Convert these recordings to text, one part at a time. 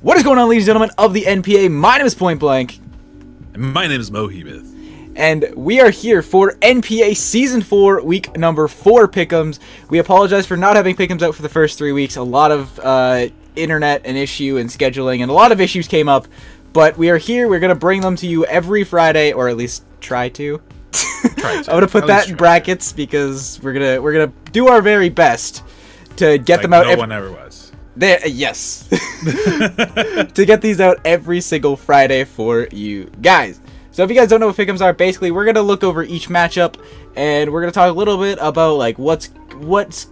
What is going on, ladies and gentlemen of the NPA? My name is Pointblanke. And my name is MoHemoth. And we are here for NPA Season 4, Week number 4 Pick'ems. We apologize for not having Pick'ems out for the first 3 weeks. A lot of internet and issue and scheduling, and a lot of issues came up. But we are here. We're going to bring them to you every Friday, or at least try to. I'm going to put that in brackets because we're gonna do our very best to get them out. No one ever was. Yes. To get these out every single Friday for you guys. So if you guys don't know what pick'ems are, basically we're gonna look over each matchup and we're gonna talk a little bit about like what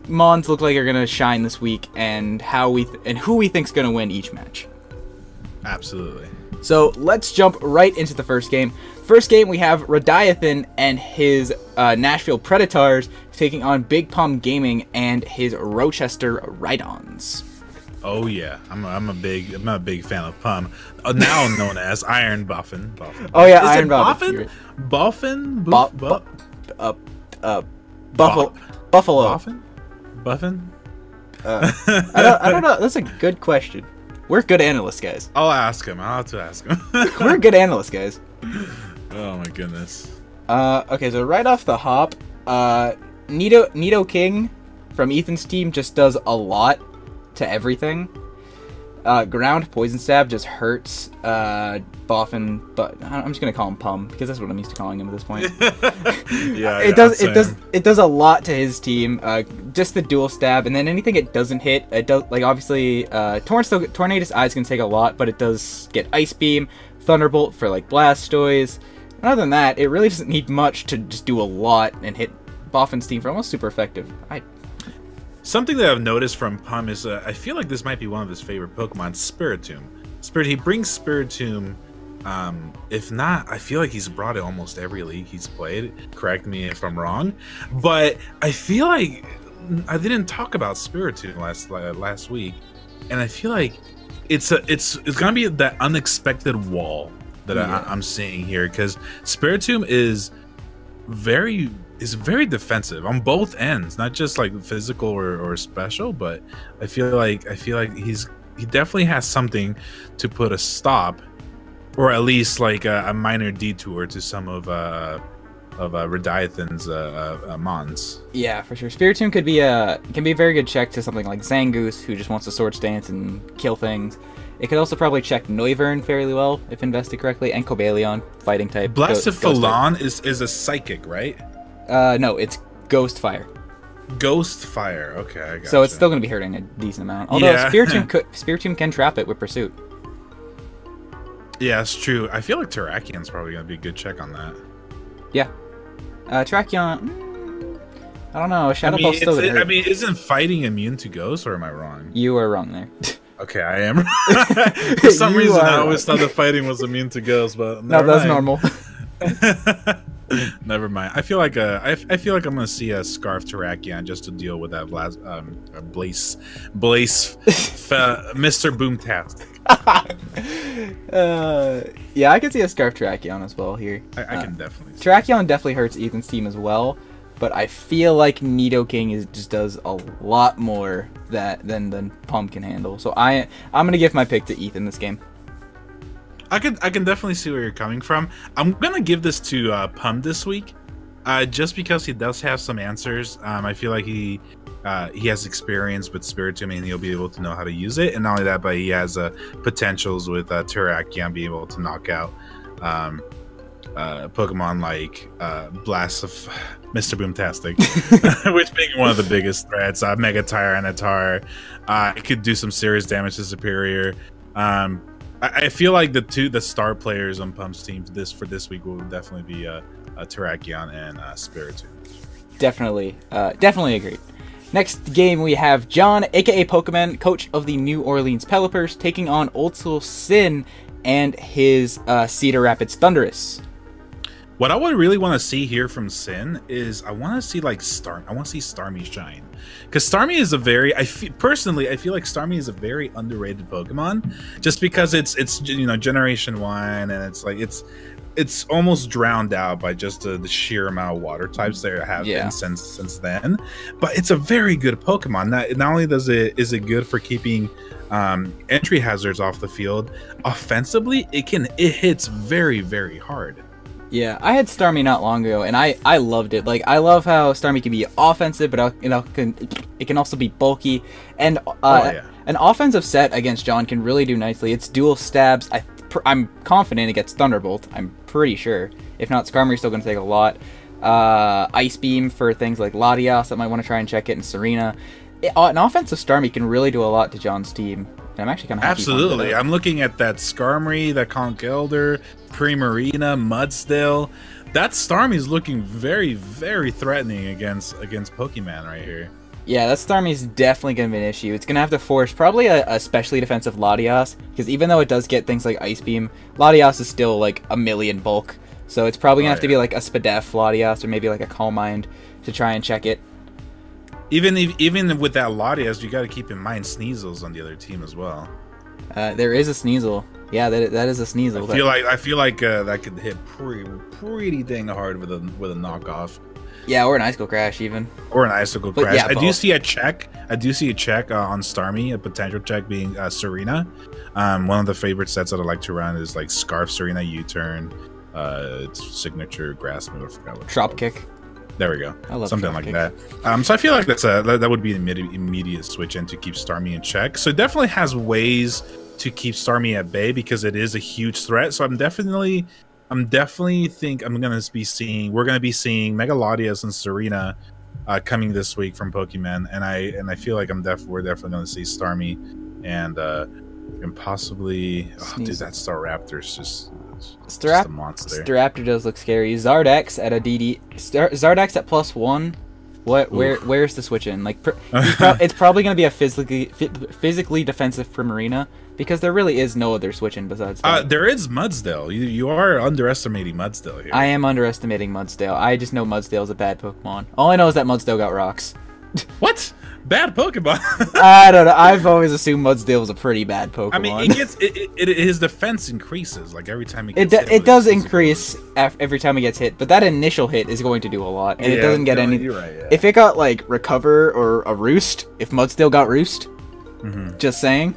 mons look like are gonna shine this week and who we think's gonna win each match. Absolutely. So let's jump right into the first game. First game, we have Redithan and his Nashville Predators taking on Big Pum Gaming and his Rochester Rhydons. Oh yeah, I'm a big fan of Pum, now known as IronBoffin. Oh yeah, IronBoffin. Boffin. Buffalo. Buffin. I don't know. That's a good question. We're good analysts, guys. I'll ask him. I'll have to ask him. We're good analysts, guys. Oh my goodness. Okay, so right off the hop, Nido King from Ethan's team just does a lot to everything. Ground Poison Stab just hurts Boffin, but I'm just gonna call him Pum because that's what I'm used to calling him at this point. Yeah, it does a lot to his team. Just the dual stab, and then anything it doesn't hit, it does, like obviously Tornadus Eyes can take a lot, but it does get Ice Beam, Thunderbolt for like Blastoise. And other than that, it really doesn't need much to just do a lot and hit Boffin's team for almost super effective. Something that I've noticed from Pum is I feel like this might be one of his favorite Pokemon, Spiritomb. He brings Spiritomb. If not, I feel like he's brought it almost every league he's played. Correct me if I'm wrong, but I feel like I didn't talk about Spiritomb last week, and I feel like it's gonna be that unexpected wall that I'm seeing here, because Spiritomb is very defensive on both ends, not just like physical or special, but I feel like he definitely has something to put a stop, or at least like a minor detour to some of Redithan's mons. Yeah, for sure. Spiritomb can be a very good check to something like Zangoose, who just wants to Swords Dance and kill things. It could also probably check Noivern fairly well if invested correctly, and Cobalion, fighting type. Blastophilon is a psychic, right? No, it's Ghost Fire. Ghost Fire. Okay, I got So it's still going to be hurting a decent amount. Although Spiritomb can trap it with Pursuit. Yeah, it's true. I feel like Terrakion's probably going to be a good check on that. Yeah. Terrakion, I don't know. Shadow Ball's still going to hurt. I mean, isn't fighting immune to Ghost, or am I wrong? You are wrong there. Okay, I am. For some reason, I always thought the fighting was immune to Ghost, but no, that's normal. Never mind. I feel like I'm gonna see a Scarf Terrakion just to deal with that Blaze, Mr. Boomtastic. Yeah, I can see a Scarf Terrakion as well here. I can definitely see Terrakion definitely hurts Ethan's team as well, but I feel like Nidoking just does a lot more than Pum can handle. So I'm gonna give my pick to Ethan this game. I can definitely see where you're coming from. I'm gonna give this to Pum this week, just because he does have some answers. I feel like he has experience with Spiritomb and he'll be able to know how to use it. And not only that, but he has potentials with Terrakion being able to knock out Pokemon like Blast of Mr. Boomtastic, which being one of the biggest threats. Mega Tyranitar, it could do some serious damage to Superior. I feel like the star players on Pump's team for this week will definitely be Terrakion and Spiritomb. Definitely agreed. Next game we have John, aka PokeMEN, coach of the New Orleans Pelipers, taking on Old School Sin and his Cedar Rapids Thunderous. What I would really want to see here from Sin is I want to see like Starmie shine, because Starmie is personally I feel like Starmie is a very underrated Pokemon, just because it's Generation 1, and it's like it's almost drowned out by just the sheer amount of water types there have been since then. But it's a very good Pokemon. Not only is it good for keeping entry hazards off the field. Offensively, it hits very, very hard. Yeah, I had Starmie not long ago, and I loved it. Like, I love how Starmie can be offensive, but it can also be bulky. And an offensive set against John can really do nicely. It's dual stabs. I'm confident it gets Thunderbolt. I'm pretty sure. If not, Skarmory's still going to take a lot. Ice Beam for things like Latias that might want to try and check it, and Serena. An offensive Starmie can really do a lot to John's team. And I'm actually kind of happy. Absolutely. I'm looking at that Skarmory, that Conkeldurr, Primarina, Mudsdale. That Starmie's looking very, very threatening against Pokemon right here. Yeah, that Starmie's definitely going to be an issue. It's going to have to force probably a specially defensive Latias, because even though it does get things like Ice Beam, Latias is still like a million bulk. So it's probably going to have to be like a Spadef Latias or maybe like a Calm Mind to try and check it. Even with that Latias, you got to keep in mind Sneasel's on the other team as well. There is a Sneasel. Yeah, that is a Sneasel. I feel like that could hit pretty dang hard with a knockoff. Yeah, or an Icicle Crash even. Or an Icicle Crash. Yeah, I do see a check. on Starmie, a potential check being Serena. One of the favorite sets that I like to run is like Scarf Serena U-Turn. Its signature grass move. I forgot what. Drop Kick. There we go. I love something like that. So I feel like that would be an immediate switch in to keep Starmie in check. So it definitely has ways to keep Starmie at bay because it is a huge threat. So we're gonna be seeing Mega Latias and Serena coming this week from Pokemon, and I feel like we're definitely gonna see Starmie and possibly dude, that Staraptor's just a monster. Staraptor does look scary. Zardex at a DD. Zardex at +1. Where's the switch in? Like, it's probably going to be a physically defensive Primarina because there really is no other switch in besides that. There is Mudsdale. You are underestimating Mudsdale here. I am underestimating Mudsdale. I just know Mudsdale is a bad Pokemon. All I know is that Mudsdale got rocks. What? Bad Pokemon? I don't know. I've always assumed Mudsdale was a pretty bad Pokemon. I mean, his defense increases like every time he gets hit. It does increase every time he gets hit, but that initial hit is going to do a lot, and it doesn't get any. You're right, yeah. If it got like Recover or a Roost, if Mudsdale got Roost, just saying,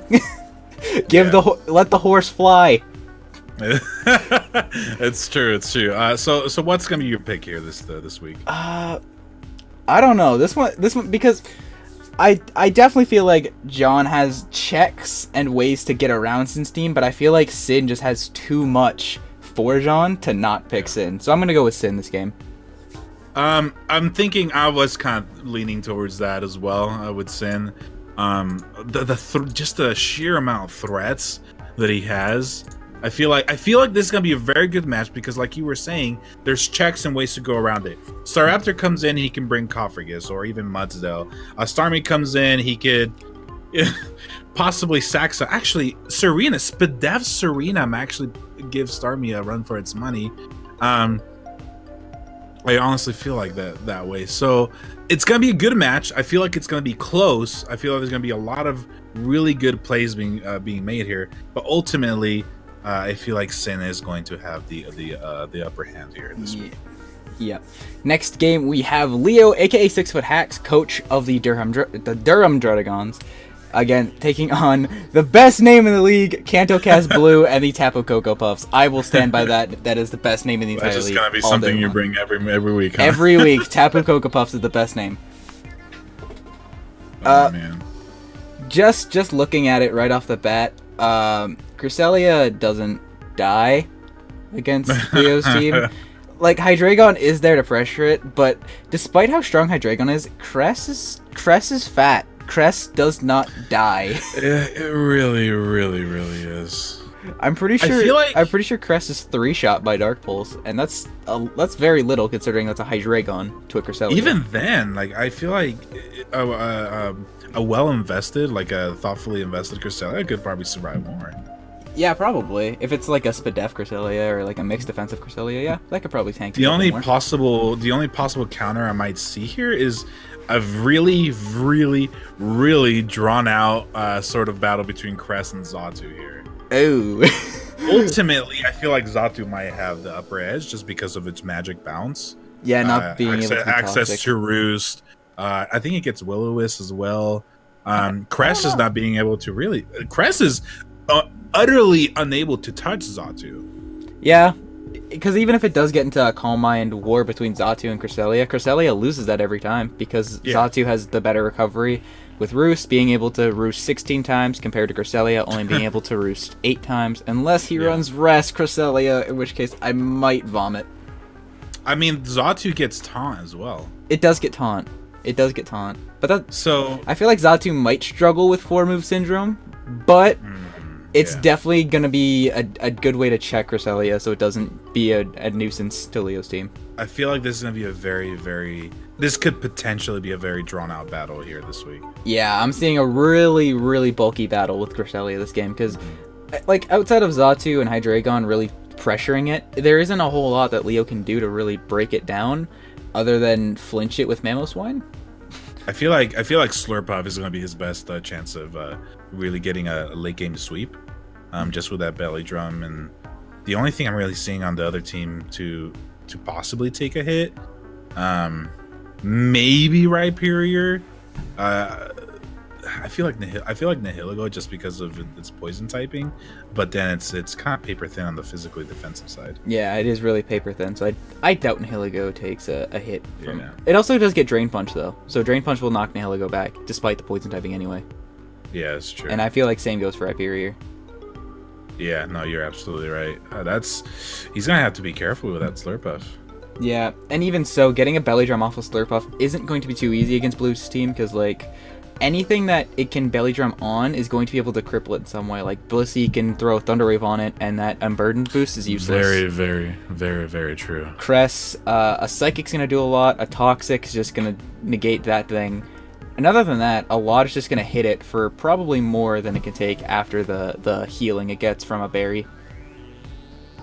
let the horse fly. It's true. It's true. So what's gonna be your pick here this week? I don't know. This one because I definitely feel like John has checks and ways to get around Sin's team, but I feel like Sin just has too much for John to not pick Sin. So I'm gonna go with Sin this game. I'm thinking I was kind of leaning towards that as well with Sin. Just the sheer amount of threats that he has. I feel like this is gonna be a very good match because, like you were saying, there's checks and ways to go around it. Staraptor comes in, he can bring Coffergus or even Mudsdale. Starmie comes in, he could possibly Saxa. Actually, Serena, Spadef Serena actually gives Starmie a run for its money. I honestly feel like that way. So it's gonna be a good match. I feel like it's gonna be close. I feel like there's gonna be a lot of really good plays being made here, but ultimately. I feel like Sin is going to have the upper hand here this week. Yeah. Next game we have Leo, aka 6 Foot Hacks, coach of the Durham Druddigons, again taking on the best name in the league, KantoCastBlue, and the Tapu Koko Puffs. I will stand by that. That is the best name in the entire league. That's just gonna be something you bring every week. Huh? Every week, Tapu Koko Puffs is the best name. Man. Just looking at it right off the bat. KreselleKey doesn't die against Leo's team. Like, Hydreigon is there to pressure it, but despite how strong Hydreigon is, Cress is fat. Cress does not die. It really is. I'm pretty sure Cress is 3-shot by Dark Pulse, and that's very little considering that's a Hydreigon to a KreselleKey. Even then, like, I feel like a well-invested, like a thoughtfully invested KreselleKey could probably survive more. Yeah, probably. If it's like a Spadef KreselleKey or like a mixed defensive KreselleKey, yeah, that could probably tank. The only possible counter I might see here is a really drawn out sort of battle between Cress and Xatu here. Oh. Ultimately, I feel like Xatu might have the upper edge just because of its magic bounce. Yeah, not being able to access to Roost. I think it gets Will-O-Wisp as well. Kress is not being able to really. Kress is utterly unable to touch Xatu. Yeah, because even if it does get into a Calm Mind war between Xatu and KreselleKey loses that every time because Xatu has the better recovery. With Roost being able to roost 16 times compared to KreselleKey only being able to roost 8 times, unless he runs Rest KreselleKey, in which case I might vomit. I mean, Xatu gets taunt as well. It does get taunt. But I feel like Xatu might struggle with 4-move syndrome, but it's definitely going to be a good way to check KreselleKey so it doesn't be a nuisance to Leo's team. I feel like this is going to be a very... This could potentially be a very drawn-out battle here this week. Yeah, I'm seeing a really bulky battle with KreselleKey this game, because like, outside of Xatu and Hydreigon really pressuring it, there isn't a whole lot that Leo can do to really break it down, other than flinch it with Mamoswine. I feel like Slurpuff is going to be his best chance of really getting a late-game sweep, just with that belly drum. And the only thing I'm really seeing on the other team to possibly take a hit, maybe Rhyperior. I feel like Nihilego just because of its poison typing, but then it's kind of paper thin on the physically defensive side. Yeah, it is really paper thin, so I doubt Nihilego takes a hit from it. It also does get Drain Punch though, so Drain Punch will knock Nihilego back despite the poison typing anyway. Yeah, that's true. And I feel like same goes for Rhyperior. Yeah, no, you're absolutely right. He's gonna have to be careful with that Slurpuff. Yeah, and even so, getting a belly drum off of Slurpuff isn't going to be too easy against Blue's team, because like anything that it can belly drum on is going to be able to cripple it in some way. Like Blissey can throw Thunder Wave on it, and that Unburdened boost is useless. Very true. Cress, a Psychic's gonna do a lot. A Toxic is just gonna negate that thing. And other than that, a lot is just gonna hit it for probably more than it can take after the healing it gets from a berry.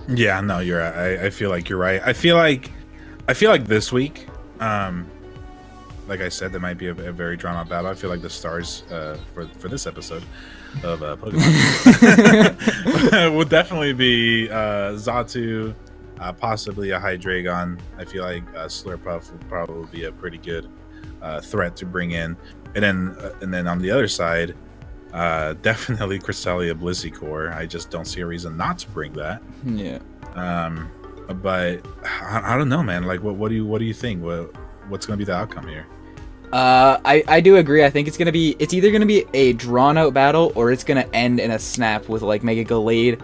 Yeah, no, you're right. I feel like you're right. I feel like this week, like I said, there might be a very drawn out battle. I feel like the stars for this episode of Pokemon would definitely be Xatu, possibly a Hydreigon. I feel like Slurpuff would probably be a pretty good threat to bring in, and then on the other side, definitely KreselleKey Blissey Core. I just don't see a reason not to bring that. Yeah. But I don't know, man. Like, what do you think? What's going to be the outcome here? I do agree. I think it's either gonna be a drawn out battle, or it's gonna end in a snap with like Mega Gallade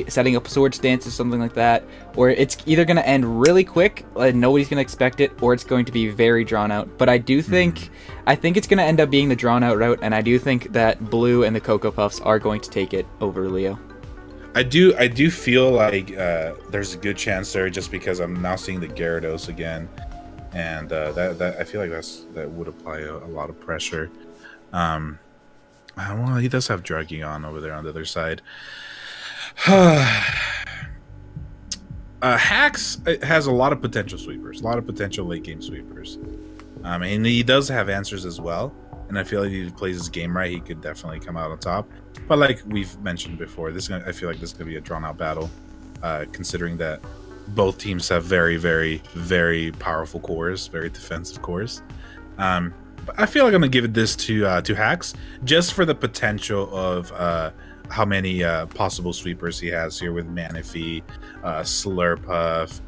setting up Swords Dance or something like that, or it's either gonna end really quick and nobody's gonna expect it, or it's going to be very drawn out. But I do think it's gonna end up being the drawn out route, and I do think that Blue and the Cocoa Puffs are going to take it over Leo. I do feel like there's a good chance there, just because I'm now seeing the Gyarados again. And that I feel like that would apply a lot of pressure. Well, he does have Dragoon over there on the other side. Hax has a lot of potential sweepers, a lot of potential late game sweepers, and he does have answers as well. And I feel like if he plays his game right, he could definitely come out on top. But like we've mentioned before, I feel like this is gonna be a drawn out battle, considering that both teams have very powerful cores, very defensive cores. But I feel like I'm gonna give it this to Hax, just for the potential of how many possible sweepers he has here with Manaphy, Slurpuff,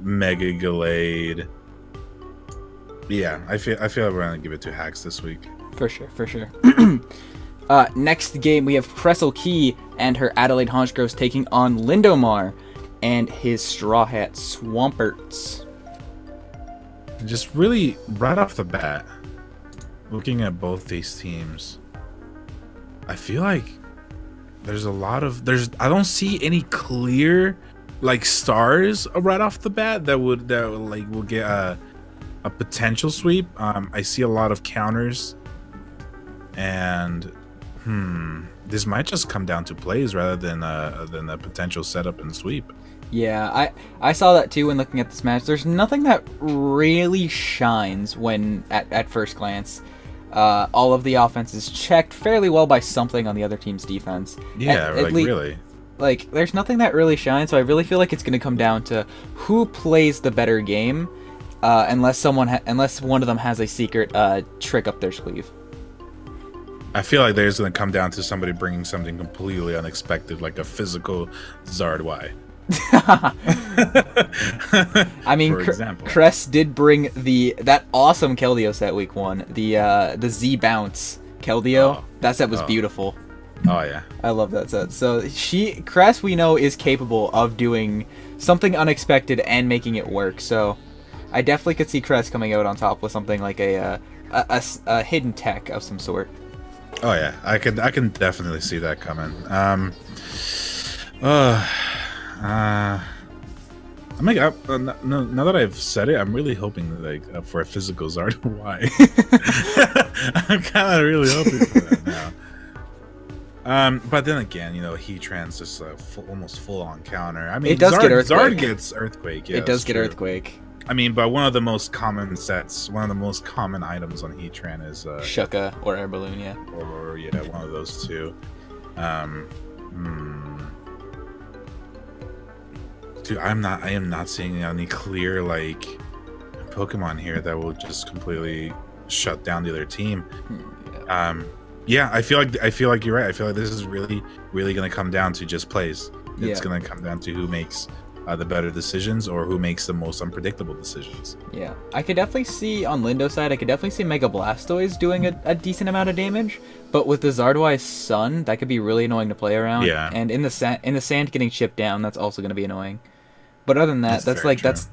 Mega Gallade. Yeah, I feel like we're gonna give it to Hax this week. For sure. Next game, we have KreselleKey and her Adelaide Honchgroves taking on Lindomar and his Straw Hat Swamperts. Just really, right off the bat, looking at both these teams, I feel like there's a lot of I don't see any clear like stars right off the bat that will get a potential sweep. I see a lot of counters, and this might just come down to plays rather than a potential setup and sweep. Yeah, I saw that too when looking at this match. There's nothing that really shines when at first glance. All of the offense is checked fairly well by something on the other team's defense. Yeah, really. Like, there's nothing that really shines, so I really feel like it's going to come down to who plays the better game, unless one of them has a secret trick up their sleeve. I feel like there's going to come down to somebody bringing something completely unexpected, like a physical Zardwai. I mean, Kress did bring that awesome Keldeo set week 1, the Z Bounce Keldeo. That set was beautiful. Oh yeah, I love that set. So Kress, we know, is capable of doing something unexpected and making it work. So I definitely could see Kress coming out on top with something like a hidden tech of some sort. Oh yeah, I can definitely see that coming. I'm like, now that I've said it, I'm really hoping like for a physical Zard. Why? I'm kind of really hoping for that now. But then again, you know, Heatran's just a almost full-on counter. I mean, it does get Earthquake. Zard gets Earthquake. Yeah, it does get Earthquake. I mean, but one of the most common sets, one of the most common items on Heatran is Shuka or Air Balloon, yeah. Or yeah, one of those two. Dude, I am not seeing any clear like Pokemon here that will just completely shut down the other team. Yeah, I feel like you're right. I feel like this is really going to come down to just plays. It's going to come down to who makes the better decisions or who makes the most unpredictable decisions. Yeah, I could definitely see on Lindo's side, I could definitely see Mega Blastoise doing a decent amount of damage, but with the Zardwai's Sun, that could be really annoying to play around. Yeah. And in the sand getting chipped down, that's also going to be annoying. But other than that, that's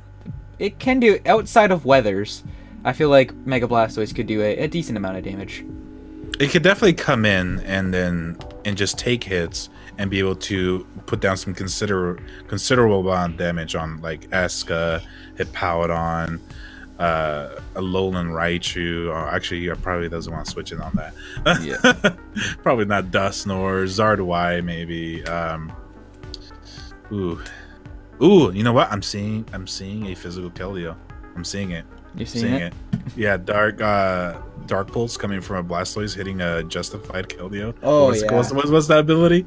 it can do outside of weathers. I feel like Mega Blastoise could do a decent amount of damage. It could definitely come in and just take hits and be able to put down some considerable amount of damage on like Eska, Hippowdon, a Alolan Raichu. Actually, he probably doesn't want to switch in on that. Yeah. Probably not Dusknoir, Zardwai maybe. Ooh, you know what? I'm seeing a physical Keldeo. I'm seeing it. You're seeing it? Yeah, Dark Pulse coming from a Blastoise hitting a Justified Keldeo. Oh, what's that ability?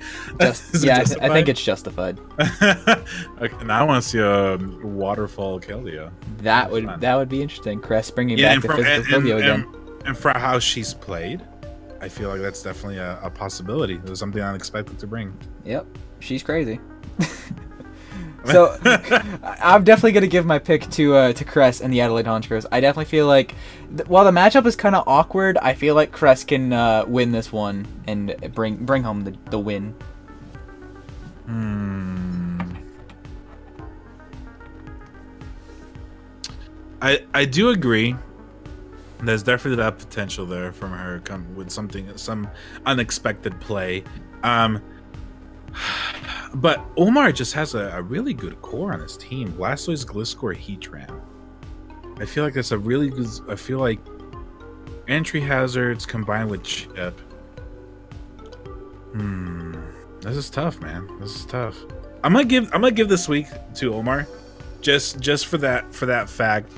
Yeah, I think it's Justified. Okay, now I want to see a Waterfall Keldeo. That would be interesting. Kress bringing back the physical Keldeo again. And for how she's played, I feel like that's definitely a possibility. There's something unexpected to bring. Yep, she's crazy. So I'm definitely gonna give my pick to Kress and the Adelaide Honchkrows. I definitely feel like while the matchup is kind of awkward, I feel like Kress can win this one and bring home the win. I do agree. There's definitely that potential there from her with some unexpected play. But Omar just has a really good core on his team. Blastoise, Gliscor, Heatran. I feel like that's a really good. I feel like entry hazards combined with chip. This is tough, man. This is tough. I'm gonna give this week to Omar, just for that fact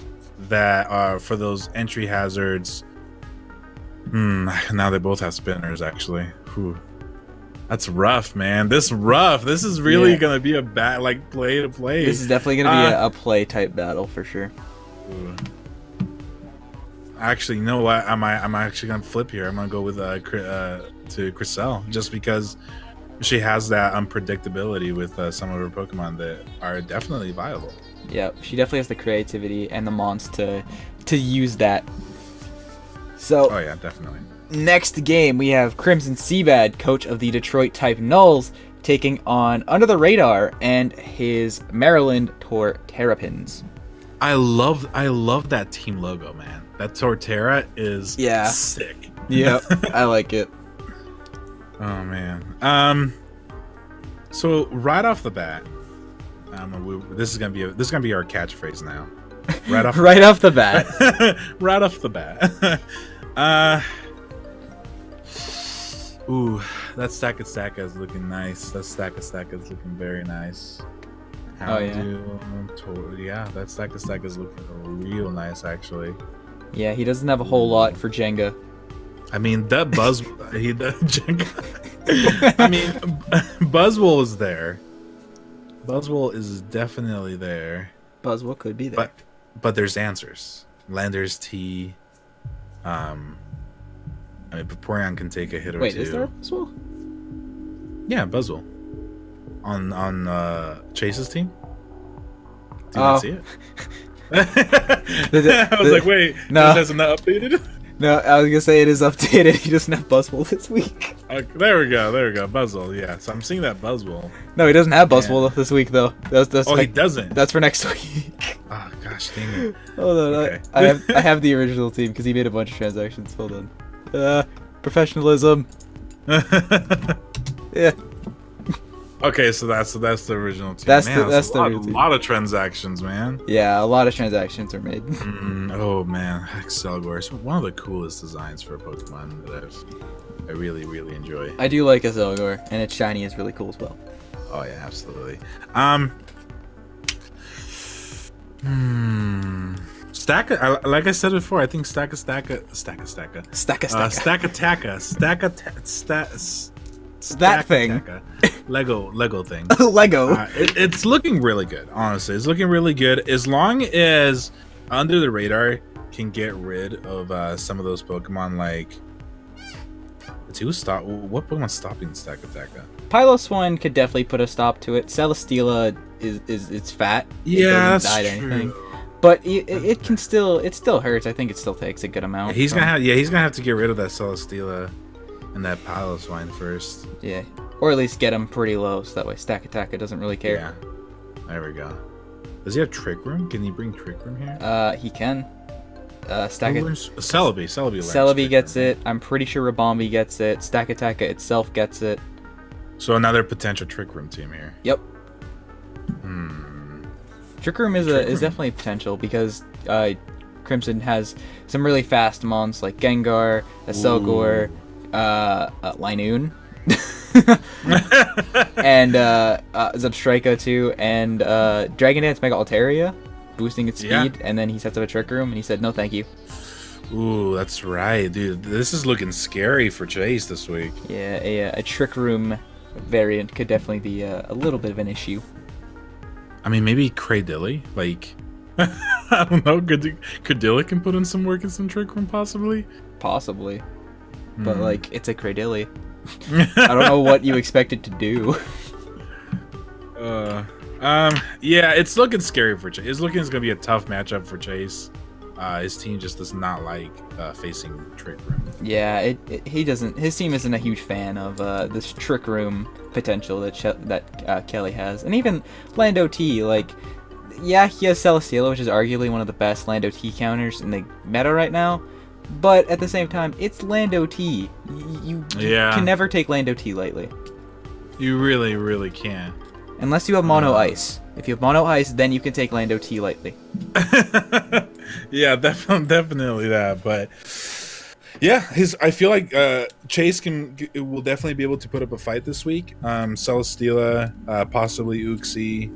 that for those entry hazards. Now they both have spinners actually. Whew. That's rough, man. This is really gonna be a bad play to play. This is definitely gonna be a play type battle for sure. Actually, you know what? I'm actually gonna flip here. I'm gonna go with to Kreselle just because she has that unpredictability with some of her Pokemon that are definitely viable. Yeah, she definitely has the creativity and the mons to use that. So. Oh yeah, definitely. Next game, we have CrimsonCBAD, coach of the Detroit-type Nulls, taking on UnderTheRadar and his Maryland Terrapins. I love that team logo, man. That Torterra is sick. Yep, I like it. Oh man. So right off the bat, this is gonna be our catchphrase now. Right off the bat. Right off the bat. Ooh, that stack is looking nice. That stack is looking very nice. Yeah, that stack is looking real nice, actually. Yeah, he doesn't have a whole lot for Jenga. I mean, that Jenga. I mean, Buzzwole is there. Buzzwole is definitely there. Buzzwole could be there. But there's answers. Landers T. I mean, Vaporeon can take a hit or Wait, two. is there a Buzzwole? Yeah, Buzzwole. On Chase's team? Do you Oh. not see it? I was like, wait, no. this hasn't updated? No, I was gonna say it is updated. He doesn't have Buzzwole this week. There we go, Buzzwole, yeah. So I'm seeing that Buzzwole. No, he doesn't have Buzzwole this week, though. That's he doesn't? That's for next week. Oh, gosh, dang it. Hold on, Okay. I have the original team, because he made a bunch of transactions. Hold on. Professionalism. Yeah. Okay, so that's the original team. That's man, the a real team. lot of transactions, man. Yeah, a lot of transactions are made. Oh man, Excelgor is one of the coolest designs for a Pokemon that I really enjoy. I do like Excelgor, and its shiny is really cool as well. Oh yeah, absolutely. Like I said before, I think Stack Attacker. That thing. Lego thing. Lego. It's looking really good, honestly. It's looking really good. As long as Under the Radar can get rid of some of those Pokemon, like... What Pokemon's stopping Stack Attacker? Piloswine could definitely put a stop to it. Celesteela is fat. Yeah, it doesn't die to anything. But it still hurts. I think it still takes a good amount. He's gonna have to get rid of that Celesteela and that Piloswine first. Yeah, or at least get him pretty low, so that way Stack Attacker doesn't really care. Yeah, there we go. Does he have Trick Room? Can he bring Trick Room here? He can. Celebi gets it. I'm pretty sure Rabombi gets it. Stack Attacker itself gets it. So another potential Trick Room team here. Yep. Trick Room is definitely a potential because Crimson has some really fast mons like Gengar, Excelgor, Linoon, and Zebstrika too, and Dragon Dance Mega Altaria, boosting its speed, and then he sets up a Trick Room, and he said no thank you. Ooh, that's right, dude. This is looking scary for Chase this week. Yeah, a Trick Room variant could definitely be a little bit of an issue. I mean, maybe Cradilly, like... I don't know, Cradilly can put in some work in some Trick Room, possibly? Possibly. But, like, it's a Cradilly. I don't know what you expect it to do. Yeah, it's looking scary for Chase. It's looking as going to be a tough matchup for Chase. His team just does not like facing Trick Room. Yeah, he doesn't. His team isn't a huge fan of this Trick Room potential that Kelly has, and even Lando T. Like, yeah, he has Celesteela, which is arguably one of the best Lando T counters in the meta right now. But at the same time, it's Lando T. You can never take Lando T lightly. You really can't. Unless you have Mono Ice. If you have Mono Ice, then you can take Lando T lightly. Yeah, definitely that. But yeah, I feel like Chase will definitely be able to put up a fight this week. Celesteela, possibly Uxie.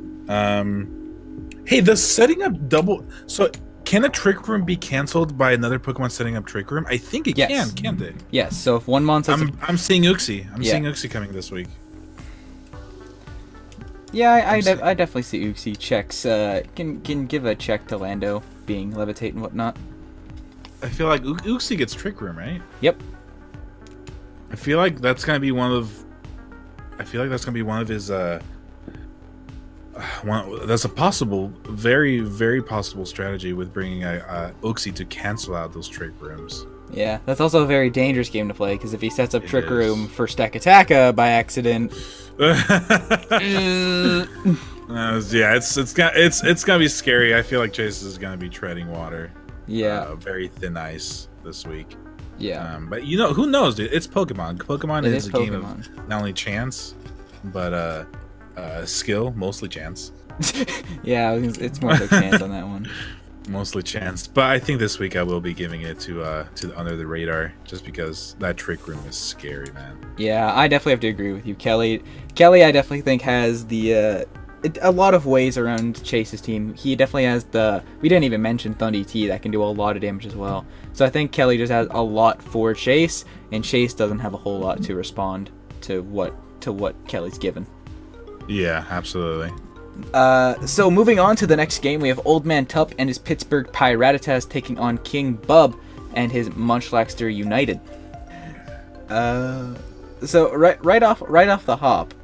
Hey, the setting up double. So can a Trick Room be canceled by another Pokemon setting up Trick Room? I think it can, can't it? Yes. So if one mon sets I'm seeing Uxie. I'm seeing Uxie coming this week. Yeah, I definitely see Uxie checks. Can give a check to Lando being levitate and whatnot. I feel like Uxie gets Trick Room, right? Yep. I feel like that's gonna be one of. His. That's a possible, very possible strategy with bringing Uxie to cancel out those Trick Rooms. Yeah, that's also a very dangerous game to play because if he sets up Trick Room for Stack Attacker by accident. Yeah, it's gonna be scary. I feel like Chase is gonna be treading water. Yeah, very thin ice this week. Yeah, but you know, who knows, dude? It's Pokemon. Pokemon is a game of not only chance, but skill, mostly chance. Yeah, it's more of a chance on that one. Mostly chance, but I think this week I will be giving it to Under the Radar, just because that Trick Room is scary, man. Yeah, I definitely have to agree with you, Kelly. I definitely think has the a lot of ways around Chase's team. He definitely has we didn't even mention Thundy T that can do a lot of damage as well. So I think Kelly just has a lot for Chase, and Chase doesn't have a whole lot to respond to what Kelly's given. Yeah, absolutely. So moving on to the next game, we have OldManTup and his Pittsburgh Piratas taking on King Bub and his Munchlaxter United. So right off the hop,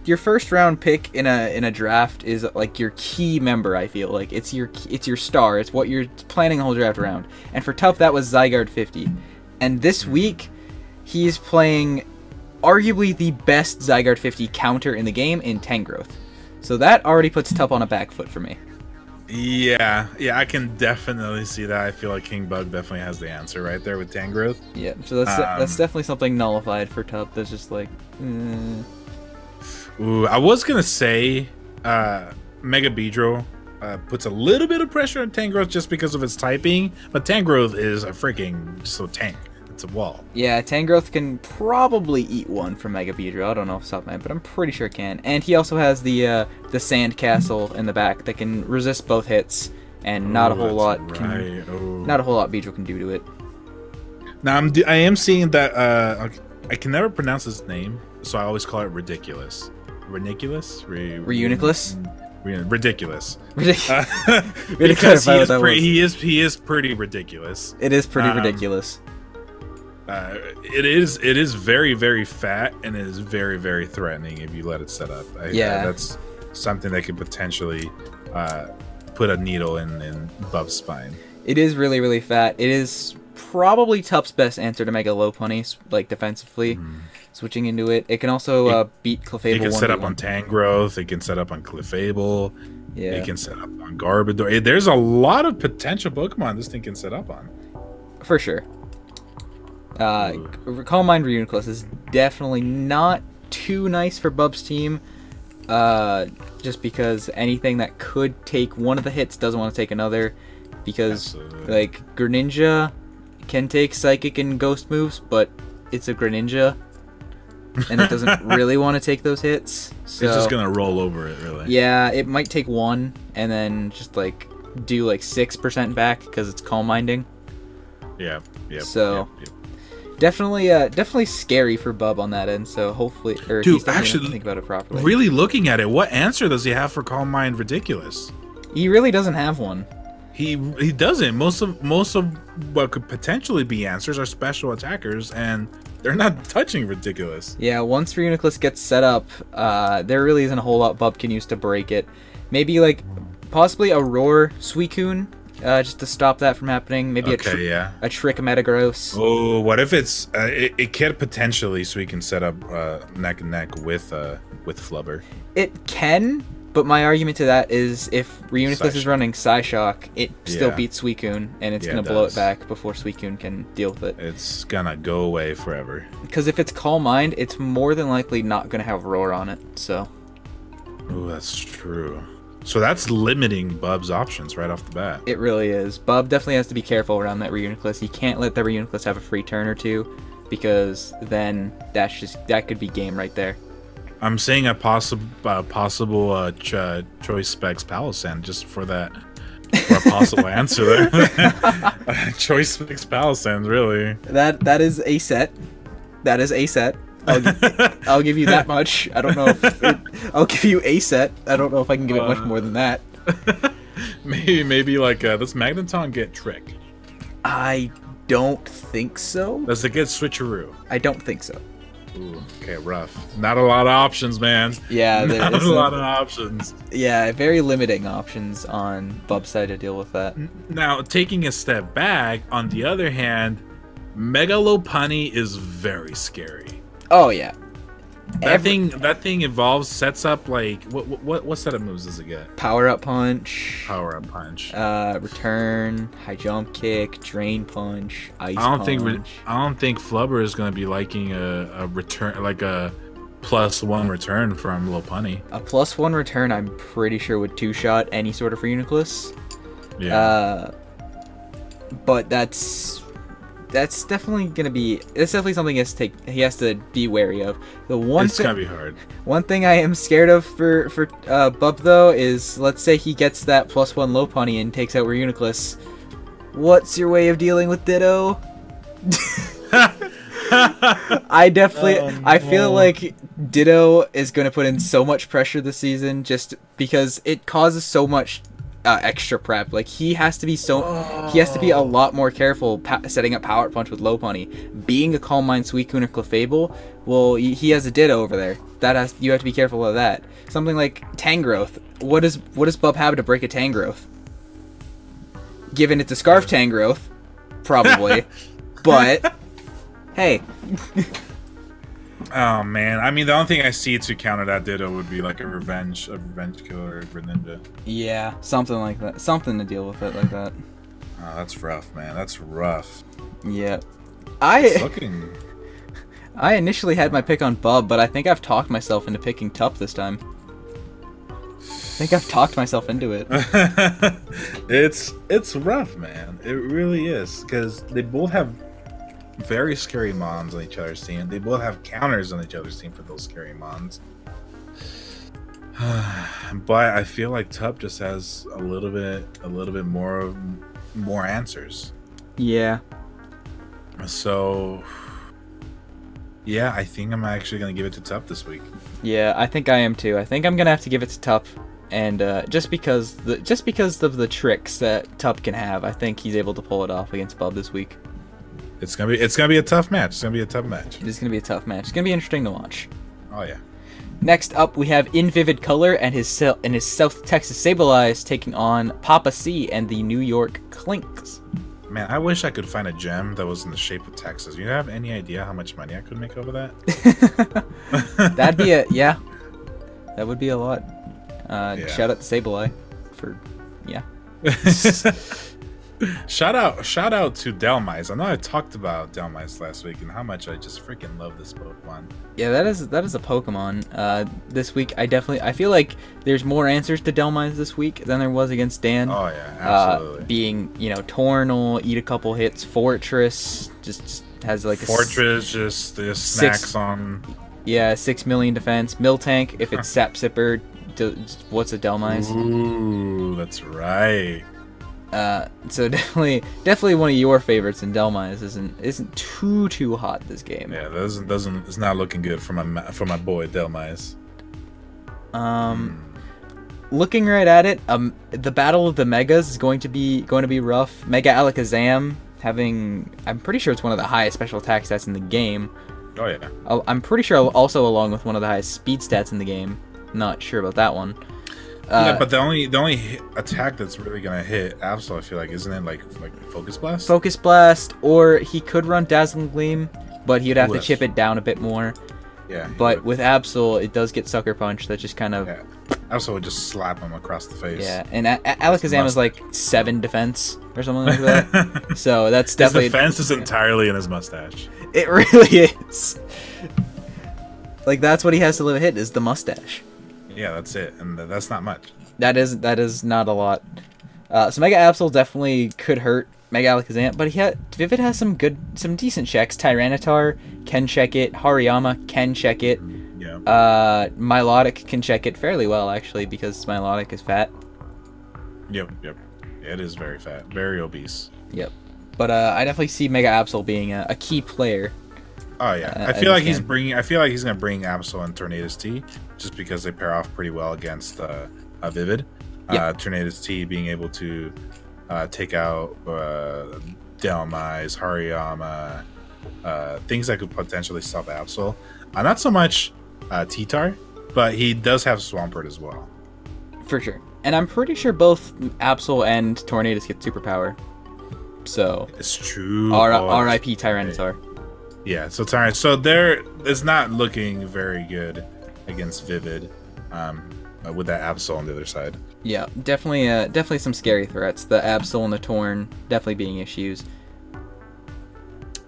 your first round pick in a draft is like your key member. I feel like it's your star. It's what you're planning the whole draft around. And for Tup, that was Zygarde 50. And this week, he's playing arguably the best Zygarde 50 counter in the game in Tangrowth. So that already puts Tup on a back foot for me. Yeah, I can definitely see that. I feel like King Bug definitely has the answer right there with Tangrowth. Yeah, so that's definitely something nullified for Tup. That's just like, Ooh, I was gonna say, Mega Beedrill puts a little bit of pressure on Tangrowth just because of its typing, but Tangrowth is a freaking tank. It's a wall. Yeah, Tangrowth can probably eat one from Mega Beedrill. I don't know off the top of my head, but I'm pretty sure it can. And he also has the Sand Castle in the back that can resist both hits, and not a whole lot Beedrill can do to it. Now I am seeing that I can never pronounce his name, so I always call it Ridiculous. Ridiculous? Reuniclus? Ridiculous. Because he is pretty ridiculous. It is pretty ridiculous. It is very, very fat, and it is very, very threatening if you let it set up. That's something that could potentially put a needle in Bub's spine. It is really, really fat. It is probably Tup's best answer to Mega Lopunny, like defensively. Switching into it, it can also beat Clefable. It can set up on Tangrowth. It can set up on Clefable. Yeah. It can set up on Garbodor. There's a lot of potential Pokemon this thing can set up on. For sure. Calm Mind Reuniclus is definitely not too nice for Bub's team. Just because anything that could take one of the hits doesn't want to take another. Because, like, Greninja can take Psychic and Ghost moves, but it's a Greninja. And it doesn't really want to take those hits. So, it's just going to roll over it, really. Yeah, it might take one and then just, like, do, like, 6% back because it's Calm Minding. Yeah. So... Yep. Definitely scary for Bub on that end. So hopefully, dude, actually, think about it properly. Really looking at it, what answer does he have for Calm Mind Ridiculous? He really doesn't have one. He doesn't. Most of what could potentially be answers are special attackers, and they're not touching Ridiculous. Yeah, once Reuniclus gets set up, there really isn't a whole lot Bub can use to break it. Maybe like possibly a Roar Suicune. Just to stop that from happening. Maybe a Trick Metagross. Oh, what if it's it can potentially, so we can set up neck and neck with Flubber. It can, but my argument to that is if Reuniclus is running Psyshock, it still beats Suicune, and it's gonna blow it back before Suicune can deal with it. It's gonna go away forever. Because if it's Calm Mind, it's more than likely not gonna have Roar on it. So. Oh, that's true. So that's limiting Bub's options right off the bat. It really is. Bub definitely has to be careful around that Reuniclus. He can't let that Reuniclus have a free turn or two, because then that could be game right there. I'm saying a possible ChoiceSpecs Palisand just for that, for a possible answer there. ChoiceSpecs Palisand, really. That is a set. That is a set. I'll give you that much. I don't know if I'll give you a set. I don't know if I can give it much more than that. maybe like does Magneton get Trick? I don't think so. Does it get Switcheroo? I don't think so. Ooh, okay, rough. Not a lot of options, man. Yeah, not a lot of options. Yeah, very limiting options on Bub's side to deal with that. Now, taking a step back, on the other hand, Mega Lopunny is very scary. Oh yeah, that thing evolves, sets up like what set of moves does it get? Power Up Punch. Return, High Jump Kick, Drain Punch, Ice Punch. I don't think Flubber is going to be liking a return, like a +1 return from Lopunny. A +1 return, I'm pretty sure would two-shot any sort of Reuniclus. Yeah. But that's definitely gonna be. It's definitely something he has to be wary of. It's gonna be hard. One thing I am scared of for Bub though is, let's say he gets that +1 Lopunny and takes out Reuniclus. What's your way of dealing with Ditto? I feel like Ditto is gonna put in so much pressure this season just because it causes so much extra prep. Like he has to be he has to be a lot more careful setting up Power Punch with Low Pony. Being a Calm Mind, Suicune, or Clefable, well, he has a Ditto over there. You have to be careful of that. Something like Tangrowth. What does Bub have to break a Tangrowth? Given it's a Scarf Tangrowth, probably. But hey. Oh man, I mean the only thing I see to counter that Ditto would be like a revenge killer Greninja. Yeah, something like that. Something to deal with it like that. Oh, that's rough, man. That's rough. Yeah. It's looking... I initially had my pick on Bub, but I think I've talked myself into picking Tup this time. I think I've talked myself into it. It's rough, man. It really is, because they both have very scary mons on each other's team. They both have counters on each other's team for those scary mons. But I feel like Tup just has a little bit more answers. Yeah. So yeah, I think I'm actually gonna give it to Tup this week. Yeah, I think I am too. I think I'm gonna have to give it to Tup, and just because of the tricks that Tup can have, I think he's able to pull it off against Bub this week. It's gonna be a tough match. It's gonna be a tough match. It is gonna be a tough match. It's gonna be interesting to watch. Oh yeah. Next up, we have In Vivid Color and his South Texas Sableye taking on PaPaSea and the New York Clinks. Man, I wish I could find a gem that was in the shape of Texas. You have any idea how much money I could make over that? That'd be yeah. That would be a lot. Yeah. Shout out to Sableye for Shout out to Delmise. I know I talked about Delmise last week and how much I just freaking love this Pokemon. Yeah, that is a Pokemon. This week I feel like there's more answers to Delmise this week than there was against Dan. Oh yeah, absolutely. Being, Tornal, eat a couple hits, Fortress just has like Fortress just snacks on. Yeah, 6 million defense. Miltank, if it's Sap Sipper, what's a Delmise? Ooh, that's right. So definitely one of your favorites in Delmise isn't too hot this game. Yeah, it's not looking good for my boy Delmise. Looking right at it, the battle of the Megas is going to be rough. Mega Alakazam I'm pretty sure it's one of the highest special attack stats in the game. Oh yeah. I'm pretty sure also along with one of the highest speed stats in the game. Not sure about that one. Yeah, but the only attack that's really gonna hit Absol, I feel like, isn't it like Focus Blast? Focus Blast, or he could run Dazzling Gleam, but he'd have to chip it down a bit more. Yeah. But with Absol, it does get Sucker Punch. That just kind of. Yeah. Absol would just slap him across the face. Yeah, and Alakazam is like 7 defense or something like that. So that's definitely. His defense is entirely in his mustache. It really is. Like that's what he has to live hit is the mustache. Yeah, that's it, and that's not much. That is not a lot. So Mega Absol definitely could hurt Mega Alakazam, but Vivid has some decent checks. Tyranitar can check it. Hariyama can check it. Yeah. Milotic can check it fairly well actually because Milotic is fat. Yep. It is very fat, very obese. Yep. But I definitely see Mega Absol being a key player. Oh yeah, I feel like he's gonna bring Absol and Tornadus T, just because they pair off pretty well against Vivid. Yep. Tornadus T being able to take out Delmise, Hariyama, things that could potentially stop Absol. Not so much T-Tar, but he does have Swampert as well. For sure, and I'm pretty sure both Absol and Tornadus get superpower. So it's true. R.I.P. Tyranitar. Yeah, so it's not looking very good against Vivid, with that Absol on the other side. Yeah, definitely some scary threats. The Absol and the Torn definitely being issues.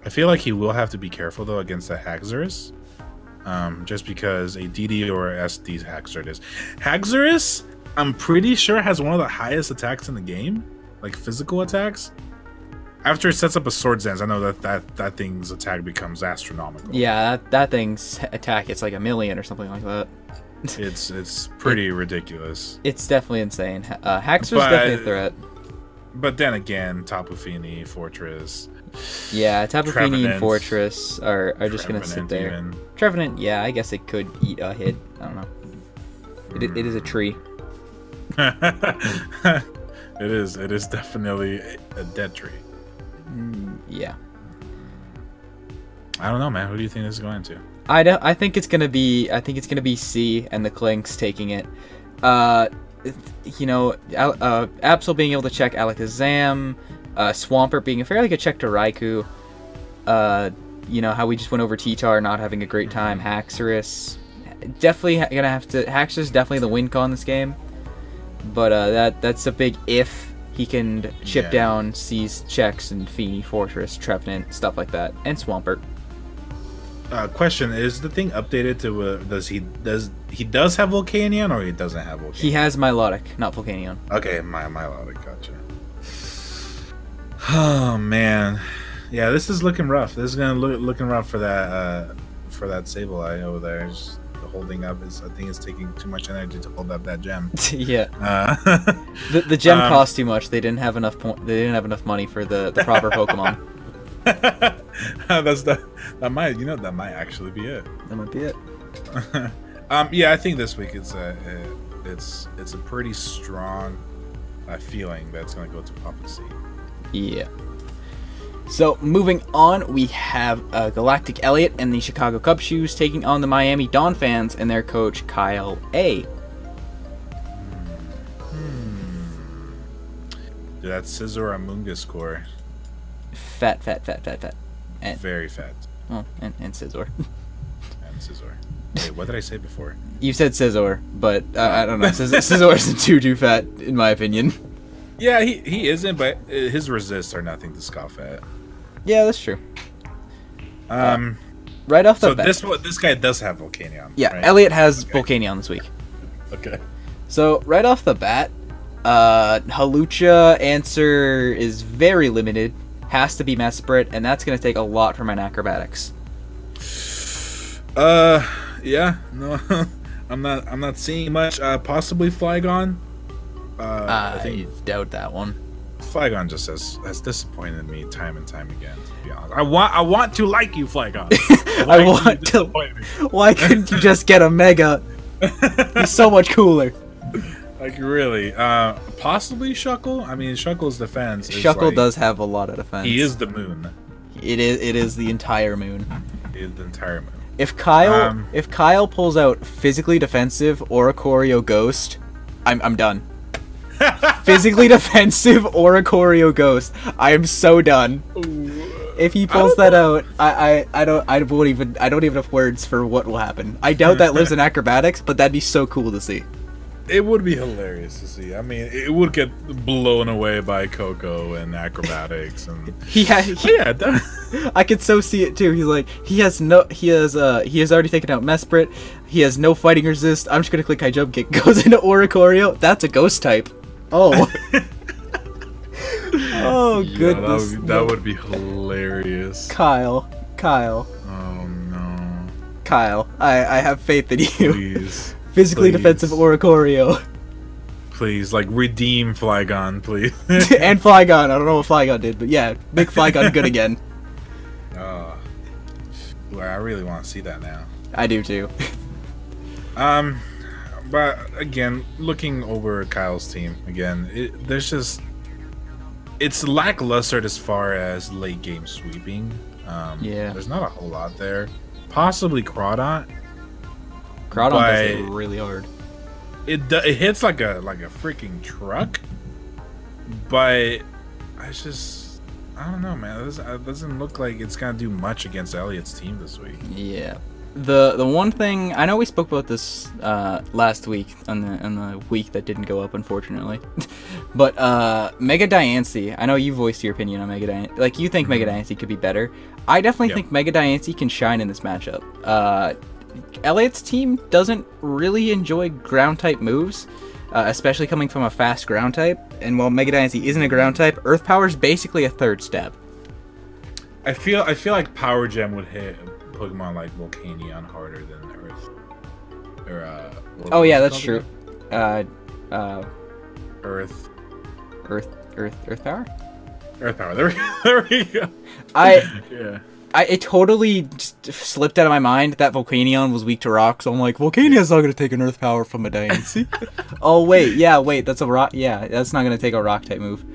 I feel like he will have to be careful though against the Haxorus, just because a DD or a SD Haxorus. Haxorus, I'm pretty sure has one of the highest attacks in the game, like physical attacks. After it sets up a Swords Dance, I know that thing's attack becomes astronomical. Yeah, that thing's attack, it's like 1 million or something like that. It's pretty ridiculous. It's definitely insane. Haxor's definitely a threat. But then again, Tapu Fini, Fortress. Yeah, Tapu Fini and Fortress are just gonna sit there. Even. Trevenant, yeah, I guess it could eat a hit. I don't know. It is a tree. It is. It is definitely a dead tree. Yeah. I don't know, man. Who do you think this is going to? I think it's gonna be C and the Clinks taking it. You know, Absol being able to check Alakazam, Swampert being a fairly good check to Raikou. You know how we just went over T-Tar not having a great time. Haxorus, definitely gonna have to. Haxorus definitely the win con this game, but that's a big if. He can chip down C's checks and Feeny, Fortress, Trevenant, stuff like that, and Swampert. Question: is the thing updated to does he have Volcanion or he doesn't have Volcanion? He has Milotic, not Volcanion. Okay, Milotic, gotcha. Oh man, yeah, this is looking rough. This is gonna looking rough for that Sableye over there. Just holding up I think it's taking too much energy to hold up that gem. Yeah. The gem cost too much. They didn't have enough They didn't have enough money for the proper Pokemon. That might actually be it. That might be it. Yeah, I think this week it's a pretty strong feeling that it's gonna go to PaPaSea. Yeah. So moving on, we have GalacticElliot and the Chicago Cub Shoes taking on the Miami Dolphins and their coach Kyleaye. Dude, that Scizor Amoonguss score. Fat. And, very fat. Oh, and Scizor. And Scizor. Wait, what did I say before? You said Scizor, but I don't know. Scizor isn't too fat, in my opinion. Yeah, he isn't, but his resists are nothing to scoff at. Yeah, that's true. Right off the bat. So this guy does have Volcanion. Yeah, right? Elliot has Volcanion this week. Okay. So right off the bat, Hawlucha answer is very limited. Has to be Mesprit, and that's going to take a lot from my acrobatics. Yeah, no, I'm not seeing much. Possibly Flygon. I doubt that one. Flygon just has disappointed me time and time again. To be honest, I want to like you, Flygon. I want to. Why couldn't you just get a Mega? He's so much cooler. Like really, possibly Shuckle. I mean, Shuckle's defense. Shuckle does have a lot of defense. He is the moon. It is the entire moon. He is the entire moon. If Kyle pulls out physically defensive Oricorio Ghost, I'm done. Physically defensive Oricorio Ghost, I am so done. If he pulls that out, I don't even have words for what will happen. I doubt that lives in acrobatics, but that'd be so cool to see. It would be hilarious to see. I mean, it would get blown away by Coco and acrobatics, and I could so see it too. He's like, he has already taken out Mesprit. He has no fighting resist. I'm just gonna click high jump kick. Goes into Oricorio. That's a ghost type. Oh. Oh goodness. Yeah, that would be hilarious. Kyle. Oh no. Kyle, I have faith in you. Please. Physically defensive Oricorio. Please, like, redeem Flygon, please. And Flygon. I don't know what Flygon did, but yeah, make Flygon good again. Well, I really want to see that now. I do too. But again, looking over Kyle's team again, it's lackluster as far as late game sweeping. Yeah, there's not a whole lot there. Possibly Crawdont. Crawdont does it really hard. It hits like a freaking truck, but I don't know, man. It doesn't look like it's gonna do much against Elliot's team this week. Yeah. The one thing I know we spoke about this last week on the week that didn't go up, unfortunately, but Mega Diancie. I know you voiced your opinion on Mega Diancie. Like, you think Mega Diancie could be better. I definitely think Mega Diancie can shine in this matchup. Elliot's team doesn't really enjoy ground type moves, especially coming from a fast ground type. And while Mega Diancie isn't a ground type, Earth Power is basically a third step. I feel like Power Gem would hit Pokemon like Volcanion harder than Earth. Oh yeah, that's true. Earth Power. Earth Power. There we go. it totally just slipped out of my mind that Volcanion was weak to rock, so I'm like, Volcanion's not gonna take an earth power from a Diancie. Oh wait, that's a rock. Yeah, that's not gonna take a rock type move.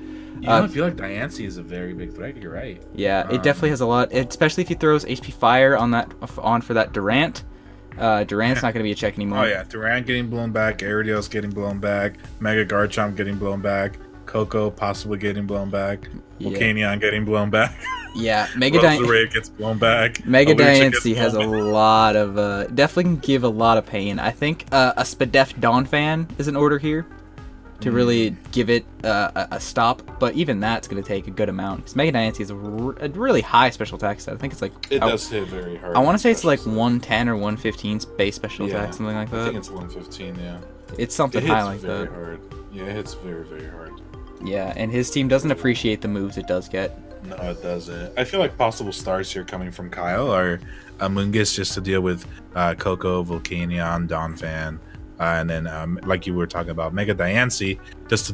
I feel like Diancie is a very big threat. You're right. Yeah, it definitely has a lot, especially if he throws HP Fire on for that Durant. Durant's not gonna be a check anymore. Oh yeah, Durant getting blown back, Ariados getting blown back, Mega Garchomp getting blown back, Coco possibly getting blown back, Volcanion getting blown back. Yeah, Mega Roserade gets blown back. Mega Diancie has a lot of definitely can give a lot of pain. I think a Spadef Donphan is in order here to really give it a stop, but even that's going to take a good amount because Mega Diancie is a really high special attack stat. I think it's like it does hit very hard. I want to say it's like 110 or 115 base special attack, something like that. I think it's 115. Yeah, it's something high like that. Hard. Yeah, it hits very hard. Yeah, and his team doesn't appreciate the moves it does get. No, it doesn't. I feel like possible stars here coming from Kyle are Mungus just to deal with Coco, Volcanion, Donphan, and then like you were talking about, Mega Diancie just to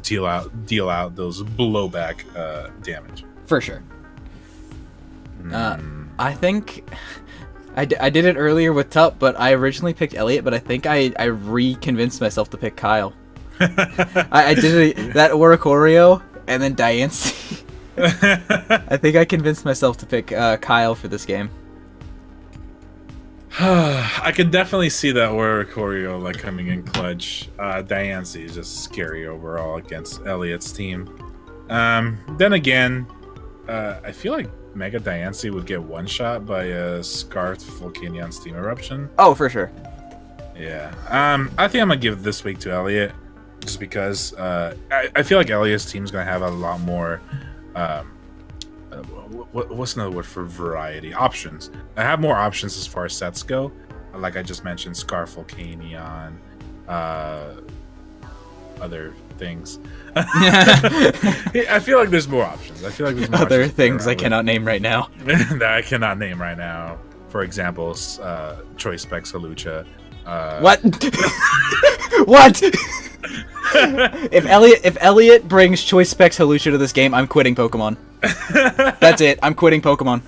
deal out those blowback damage. For sure. I think I did it earlier with Tup, but I originally picked Elliot, but I think I re-convinced myself to pick Kyle. I did that Oricorio and then Diancie. I think I convinced myself to pick Kyle for this game. I can definitely see that Oricorio like coming in clutch. Diancie is just scary overall against Elliot's team. Then again, I feel like Mega Diancie would get one shot by a Scarfed Volcanion Steam Eruption. Oh, for sure. Yeah. I think I'm gonna give this week to Elliot, just because I feel like Elliot's team is gonna have a lot more. What's another word for variety? Options. I have more options as far as sets go. Like I just mentioned, Scarf Volcanion, other things. I feel like there's more options. I feel like there's more other things I cannot name right now. That I cannot name right now. For example, ChoiceSpecs Halucha. What? What? If Elliot brings ChoiceSpecs Halucha to this game, I'm quitting Pokemon. That's it. I'm quitting Pokemon.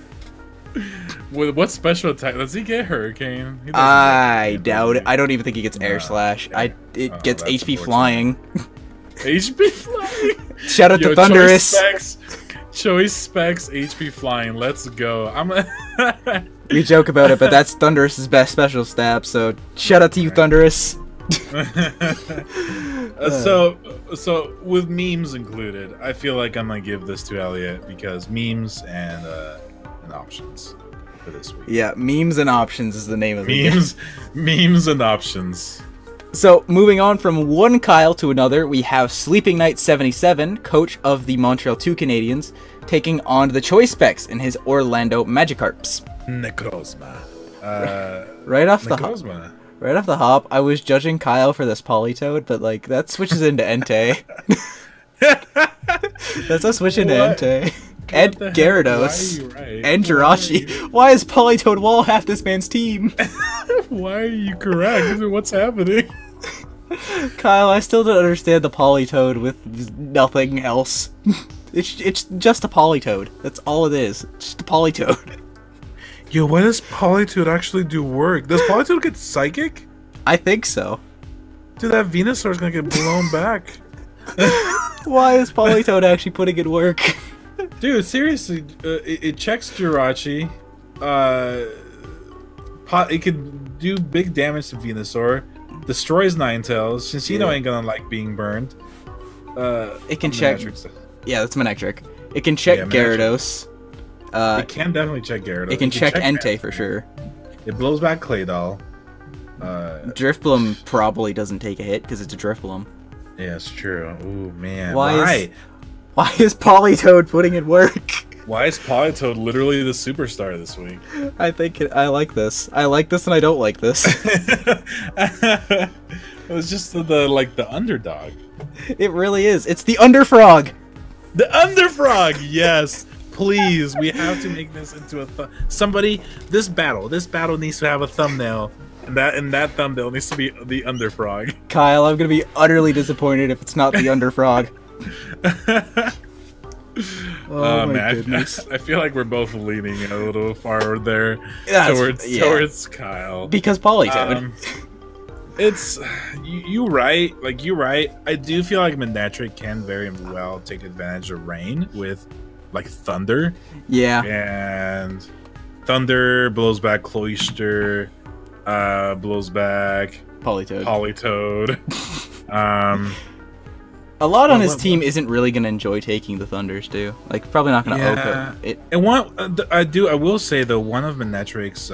With what special attack does he get? Hurricane? I doubt it. I don't even think he gets Air Slash. It gets HP Flying. HP Flying. Shout out to Thundurus. ChoiceSpecs HP Flying. Let's go. We joke about it, but that's Thundurus's best special stab. So shout out to you, Thundurus. So with memes included, I feel like I'm gonna give this to Elliot because memes and options for this week. Yeah, memes and options is the name of the game. Memes and options. So moving on from one Kyle to another, we have Sleeping Knight 77, coach of the Montreal 2 Canadians, taking on the ChoiceSpecs in his Orlando Magikarps. Necrozma. Right off the hop, I was judging Kyle for this Politoed, but like that switches into Entei. That's a switch into Entei. And Gyarados. And Jirachi. Why is Politoed wall half this man's team? Why are you correct? What's happening? Kyle, I still don't understand the Politoed with nothing else. It's just a Politoed. That's all it is. Just a Politoed. Yo, why does Politoed actually do work? Does Politoed get Psychic? I think so. Dude, that Venusaur's gonna get blown back. Why is Politoed actually putting in work? Dude, seriously, it checks Jirachi. It could do big damage to Venusaur. Destroys Ninetales. Cinccino ain't gonna like being burned. It can check. Yeah, that's Manectric. It can check Gyarados. It can definitely check Gyarados. It can check Entei for sure. It blows back Claydol. Drifbloom probably doesn't take a hit because it's a Drifbloom. Yeah, it's true. Ooh, man. Why is Politoed putting in work? Why is Politoed literally the superstar this week? I like this. I like this and I don't like this. It was just the underdog. It really is. It's the Underfrog. The Underfrog, yes. Please, we have to make this into a somebody. This battle needs to have a thumbnail, and that thumbnail needs to be the Underfrog. Kyle, I'm gonna be utterly disappointed if it's not the Underfrog. Oh my man, goodness. I feel like we're both leaning a little far there That's- towards Kyle. Because Polytoad. It's you right. Like you're right. I do feel like Manectric can very well take advantage of rain with like thunder. Yeah. And thunder blows back Cloyster, blows back Polytoad. A lot on his team isn't really going to enjoy taking the Thunders too. Like probably not going to yeah. it. And I will say though, one of Manetric's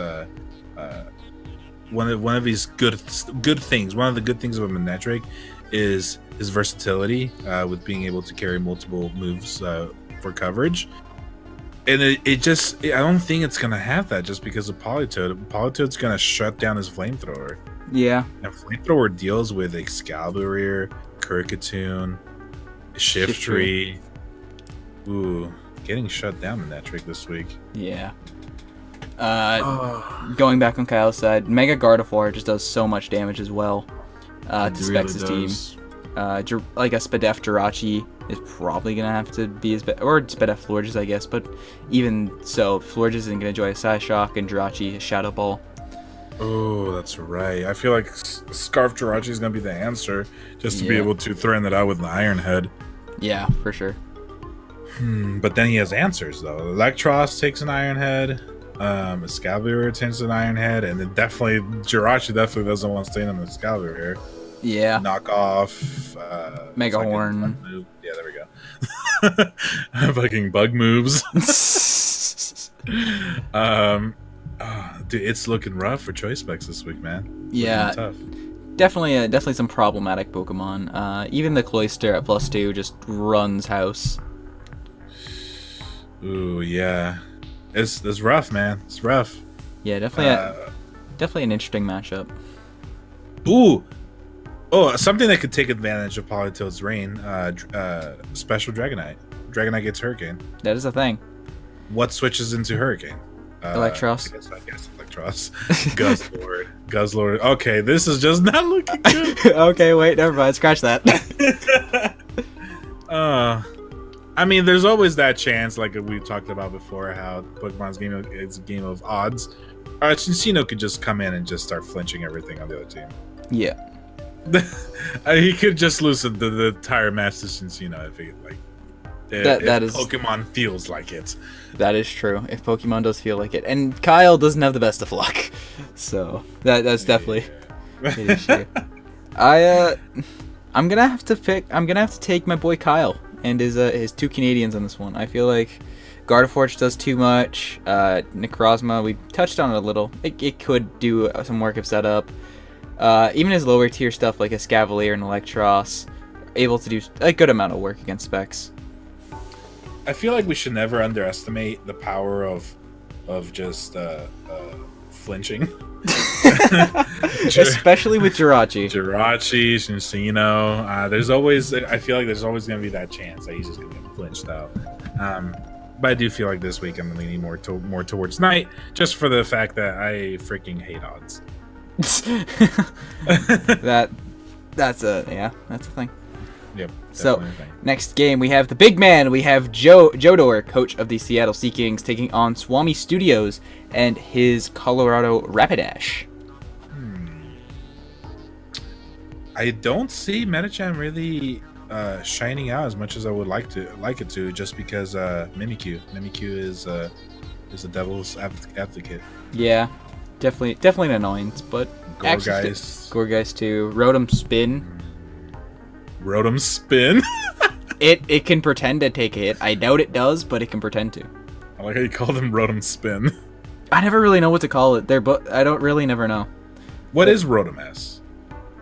one of his good things. One of the good things about Manetric is his versatility with being able to carry multiple moves for coverage. And I don't think it's gonna have that just because of Polytoad. Polytoad's gonna shut down his flamethrower. Yeah. And flamethrower deals with Excalibur, Kirkatune, Shiftry. Ooh, getting shut down in that trick this week. Yeah. Going back on Kyle's side, Mega Gardevoir just does so much damage as well to Specs' team. Like a Spadef Jirachi is probably going to have to be his best, or Spadef Florges, I guess, but even so, Florges isn't going to enjoy a Psyshock and Jirachi a Shadow Ball. Oh, that's right. I feel like Scarf Jirachi is going to be the answer just to be able to threaten it out with an Iron Head. Yeah, for sure. But then he has answers, though. Electros takes an Iron Head. Excalibur takes an Iron Head. And then definitely, Jirachi definitely doesn't want to stay on the Excalibur here. Yeah. Knock off. Mega Horn. Yeah, there we go. Fucking bug moves. Dude, it's looking rough for ChoiceSpecs this week, man. Yeah, tough. Definitely some problematic Pokemon. Even the Cloyster at +2 just runs house. Ooh, yeah, it's rough, man. It's rough. Yeah, definitely an interesting matchup. Ooh, something that could take advantage of Polytoad's rain. Special Dragonite. Dragonite gets Hurricane. That is a thing. What switches into Hurricane? Electros. I guess Electros. Guzzlord. Okay, this is just not looking good. Okay, wait, never mind. Scratch that. I mean, there's always that chance, like we talked about before, how Pokemon's game is a game of odds. Cinccino could just come in and just start flinching everything on the other team. Yeah. He could just lose the entire match to Cinccino if he if Pokemon feels like it. That is true. If Pokemon does feel like it, and Kyle doesn't have the best of luck, so that's definitely an issue. I'm gonna have to take my boy Kyle and his two Canadians on this one. I feel like Gardevoir does too much. Necrozma, we touched on it a little. It could do some work if set up. Even his lower tier stuff like a Scavalier and Electros, able to do a good amount of work against Specs. I feel like we should never underestimate the power of just flinching. Especially with Jirachi. Cinccino. I feel like there's always going to be that chance that he's just going to get flinched out. But I do feel like this week I'm leaning more towards Night, just for the fact that I freaking hate odds. That's a thing. Yep. So, next game, we have the big man. We have Joedor, coach of the Seattle Sea Kings, taking on Swami Studios and his Colorado Rapidash. I don't see Metachan really shining out as much as I would like it to, just because Mimikyu is a devil's advocate. Yeah, definitely an annoyance, but Gourgeist too. Rotom Spin. It can pretend to take a hit. I doubt it does, but it can pretend to. I like how you call them Rotom Spin. I never really know what to call it. I don't really never know. What is Rotom S?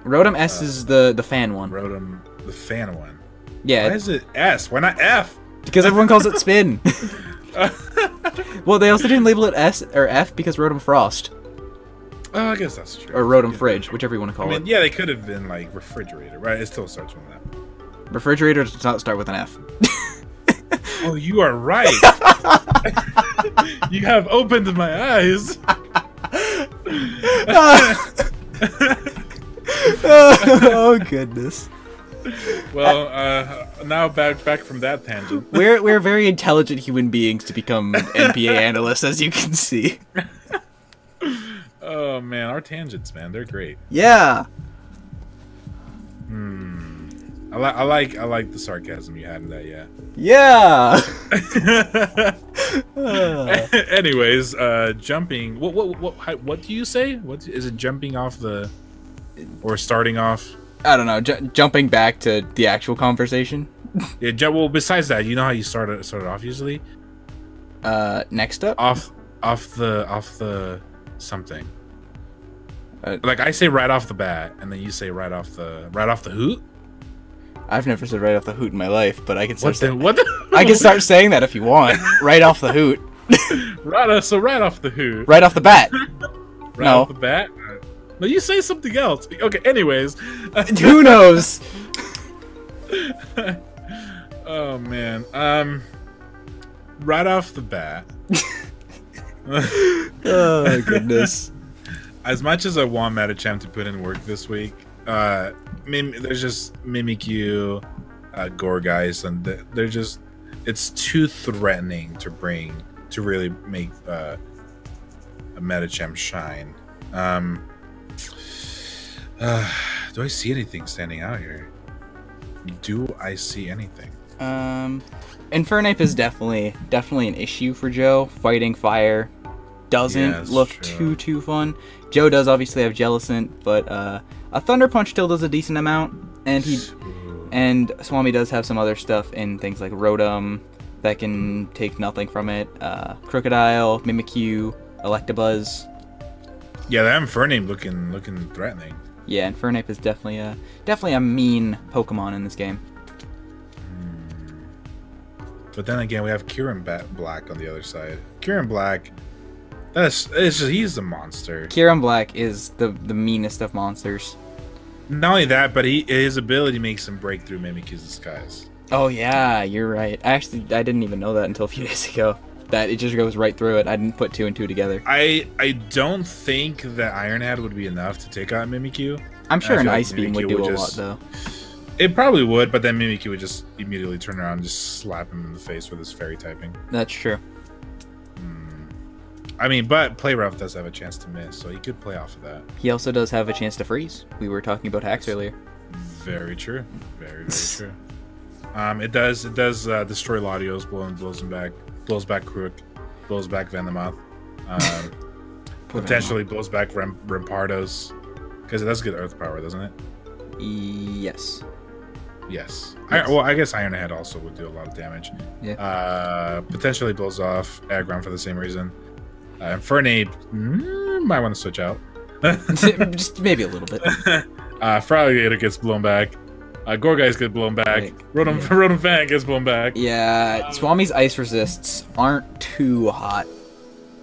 Rotom S is the fan one. Rotom, the fan one. Yeah. Why is it S? Why not F? Because everyone calls it Spin. Well, they also didn't label it S or F because Rotom Frost. Oh, I guess that's true. Or Rotom Fridge, whichever you want to call it. Yeah, they could have been like Refrigerator, right? It still starts with that. Refrigerator does not start with an F. Oh, you are right. You have opened my eyes. Oh, goodness. Well, now back from that tangent. We're very intelligent human beings to become NPA analysts, as you can see. Oh man, our tangents, man, they're great. Yeah. I like the sarcasm you had in that. Yeah. Anyways, jumping. What do you say? What is it? Jumping off the, or starting off? I don't know. Jumping back to the actual conversation. Yeah. Well, besides that, you know how you started off usually. Next up. Off the something. Like I say right off the bat, and then you say right off the hoot. I've never said right off the hoot in my life, but I can start. What? I can start saying that if you want. Right off the hoot. right off the hoot. Right off the bat. Right off the bat. No, you say something else. Okay. Anyways. Who knows? Oh man. Right off the bat. Oh goodness. As much as I want Medicham to put in work this week, there's just Mimikyu, Gourgeist, and they're just, it's too threatening to really make a Medicham shine. Do I see anything standing out here? Do I see anything? Infernape is definitely an issue for Joe. Fighting fire doesn't look too fun. Joe does obviously have Jellicent, but a Thunder Punch still does a decent amount, and Swami does have some other stuff in things like Rotom that can take nothing from it. Crocodile, Mimikyu, Electabuzz. Yeah, that Infernape looking threatening. Yeah, Infernape is definitely a mean Pokemon in this game. But then again, we have Kyurem Black on the other side. Kyurem Black, he's the monster. Kyurem Black is the meanest of monsters. Not only that, but his ability makes him break through Mimikyu's disguise. Oh yeah, you're right. Actually, I didn't even know that until a few days ago. That it just goes right through it. I didn't put 2 and 2 together. I don't think that Iron Head would be enough to take out Mimikyu. I'm sure an Ice Beam would do a lot though. It probably would, but then Mimikyu would just immediately turn around and just slap him in the face with his fairy typing. That's true. I mean, but Play Rough does have a chance to miss, so he could play off of that. He also does have a chance to freeze. We were talking about hacks earlier. Very true. Very true. It does destroy Latios, blows him back, blows back Crook, blows back Venomoth, potentially blows back Rampardos, because it does get Earth Power, doesn't it? Yes. Yes. Well, I guess Iron Head also would do a lot of damage. Yeah. Potentially blows off Aggron for the same reason. Infernape might want to switch out. Just maybe a little bit. Froligator gets blown back. Gourgeist gets blown back. Rotom Fang gets blown back. Yeah, Swami's ice resists aren't too hot.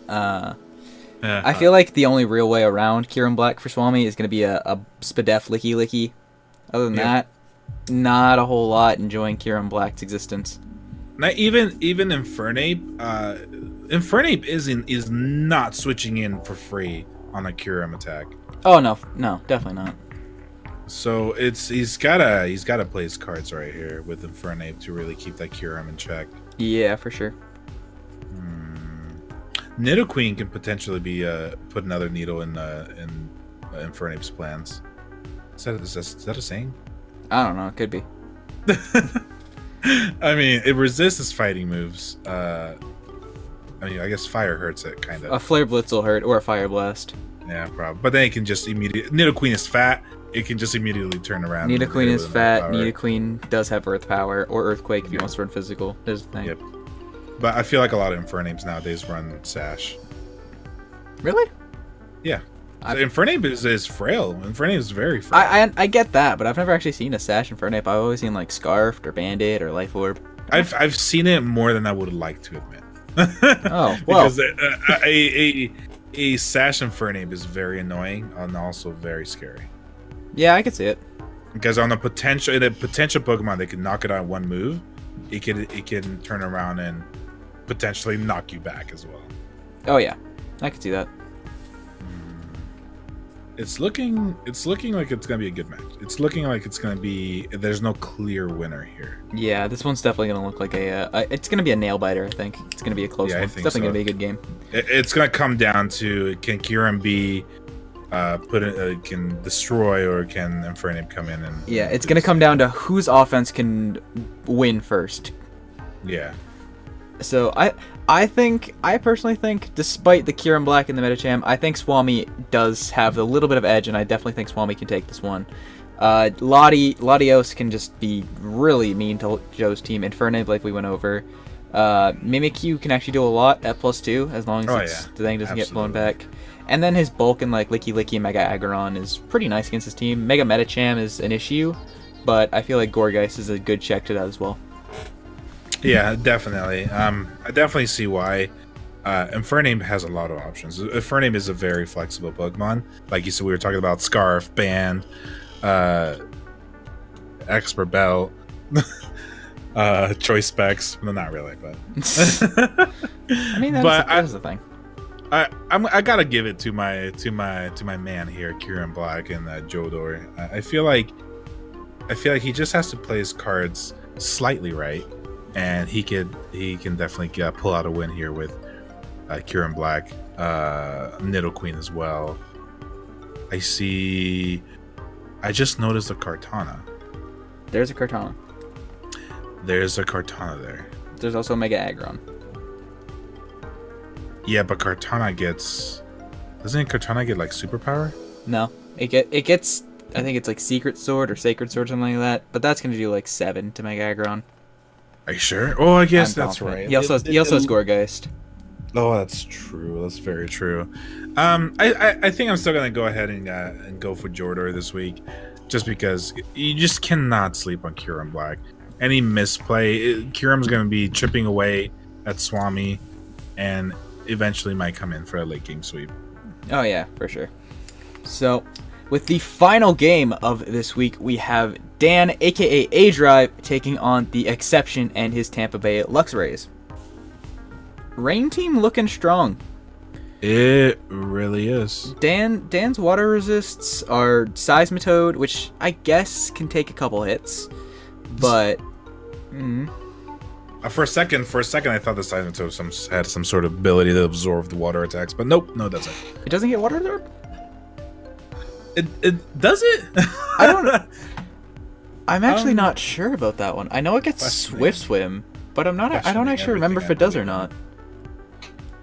I feel like the only real way around Kyurem Black for Swami is going to be a Spadef Licky Licky. Other than that, not a whole lot enjoying Kyurem Black's existence. Now, even Infernape, Infernape is not switching in for free on a Kyurem attack. Oh no, definitely not. So he's gotta play his cards right here with Infernape to really keep that Kyurem in check. Yeah, for sure. Nidoqueen can potentially be put another needle in Infernape's plans. Is that a saying? I don't know. It could be. I mean, it resists his fighting moves. I mean, I guess fire hurts it, kind of. A Flare Blitz will hurt, or a Fire Blast. Yeah, probably. But then it can just immediately... Nidoqueen is fat. It can just immediately turn around. Nidoqueen is fat. Nidoqueen does have Earth Power, or Earthquake if he wants to run physical. There's the thing. Yep. But I feel like a lot of Infernapes nowadays run Sash. Really? Yeah. Infernape is frail. Infernape is very frail. I get that, but I've never actually seen a Sash Infernape. I've always seen like Scarfed or Bandit or Life Orb. I've seen it more than I would like to admit. Oh, well. Because a Sash Infernape is very annoying and also very scary. Yeah, I can see it. Because on the potential Pokemon, they can knock it out in one move. It can turn around and potentially knock you back as well. Oh yeah, I can see that. It's looking like it's gonna be a good match. It's looking like it's gonna be. There's no clear winner here. Yeah, this one's definitely gonna look like it's gonna be a nail biter. I think it's gonna be a close one. It's definitely gonna be a good game. It's gonna come down to can Kyurem be can destroy, or can Infernape come in and... Yeah, it's going to come down to whose offense can win first. Yeah. So I personally think, despite the Kyurem Black and the Medicham, I think Swami does have a little bit of edge, and I definitely think Swami can take this one. Latios can just be really mean to Joe's team. Infernape, like we went over. Mimikyu can actually do a lot at +2, as long as the thing doesn't get blown back. And then his bulk and like Licky Licky and Mega Aggron is pretty nice against his team. Mega Medicham is an issue, but I feel like Gourgeist is a good check to that as well. Yeah, definitely. I definitely see why. Infernape has a lot of options. Infernape is a very flexible Pokemon. Like you said, we were talking about Scarf, Band, Expert Belt, Choice Specs. Well, not really, but I mean, that's the thing. I gotta give it to my man here, Kyurem Black and Joedor. I feel like he just has to play his cards slightly right, and he can definitely pull out a win here with Kyurem Black, Nidoqueen as well. I just noticed a Kartana. There's a Kartana. There's a Kartana there. There's also a Mega Aggron. Yeah, but Kartana gets... Doesn't Kartana get, like, superpower? No. It gets... I think it's, like, Secret Sword or Sacred Sword, something like that. But that's going to do, like, 7 to Mega Aggron. Are you sure? Oh, I guess that's right. He also has Gourgeist. Oh, that's true. That's very true. I think I'm still going to go ahead and go for Joedor this week. Just because you just cannot sleep on Kyurem Black. Any misplay, Kyurem's going to be chipping away at Swami. And... eventually might come in for a late game sweep. Oh yeah, for sure. So, with the final game of this week, we have Dan, aka aDrive, taking on TheXSeption and his Tampa Bay Luxrays. Rain team looking strong. It really is. Dan's water resists are Seismitoad, which I guess can take a couple hits, but... For a second, I thought the Seismitoad had some sort of ability to absorb the water attacks, but nope, no, it doesn't. It doesn't get water absorb? It does it? I don't know. I'm actually not sure about that one. I know it gets Swift Swim, but I don't actually remember if it does or not.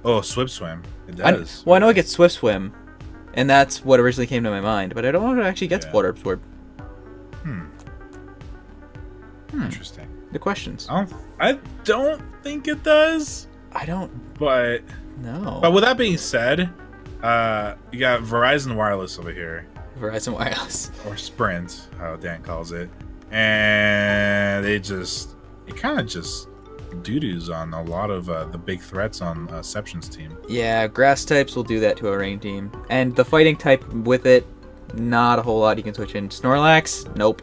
Oh, Swift Swim. It does. I know it gets Swift Swim, and that's what originally came to my mind, but I don't know if it actually gets water absorb. Interesting. The questions. I don't think it does. I don't. But no. But with that being said, you got Verizon Wireless over here. Verizon Wireless. Or Sprint, how Dan calls it. And it kind of just doo-doos on a lot of the big threats on Seption's team. Yeah, grass types will do that to a rain team. And the fighting type with it, not a whole lot you can switch in. Snorlax? Nope.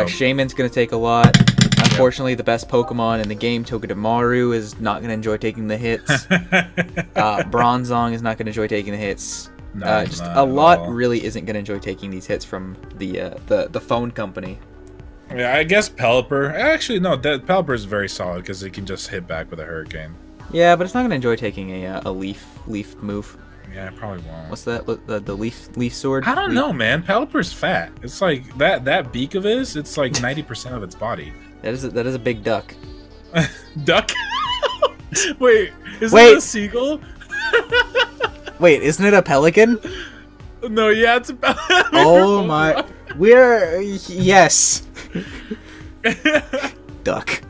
Shaman's going to take a lot. Unfortunately, the best Pokemon in the game, Togedemaru, is not going to enjoy taking the hits. Bronzong is not going to enjoy taking the hits. Just a lot really isn't going to enjoy taking these hits from the phone company. Yeah, I guess Pelipper. Actually, no, Pelipper is very solid because it can just hit back with a Hurricane. Yeah, but it's not going to enjoy taking a leaf move. Yeah, it probably won't. What's that? The leaf sword? I don't know, man. Pelipper's fat. It's like that beak of his. It's like 90% of its body. That is a big duck. Duck? Wait, is it a seagull? Wait, isn't it a pelican? No, yeah, it's a pelican. Oh my! Yes. Duck.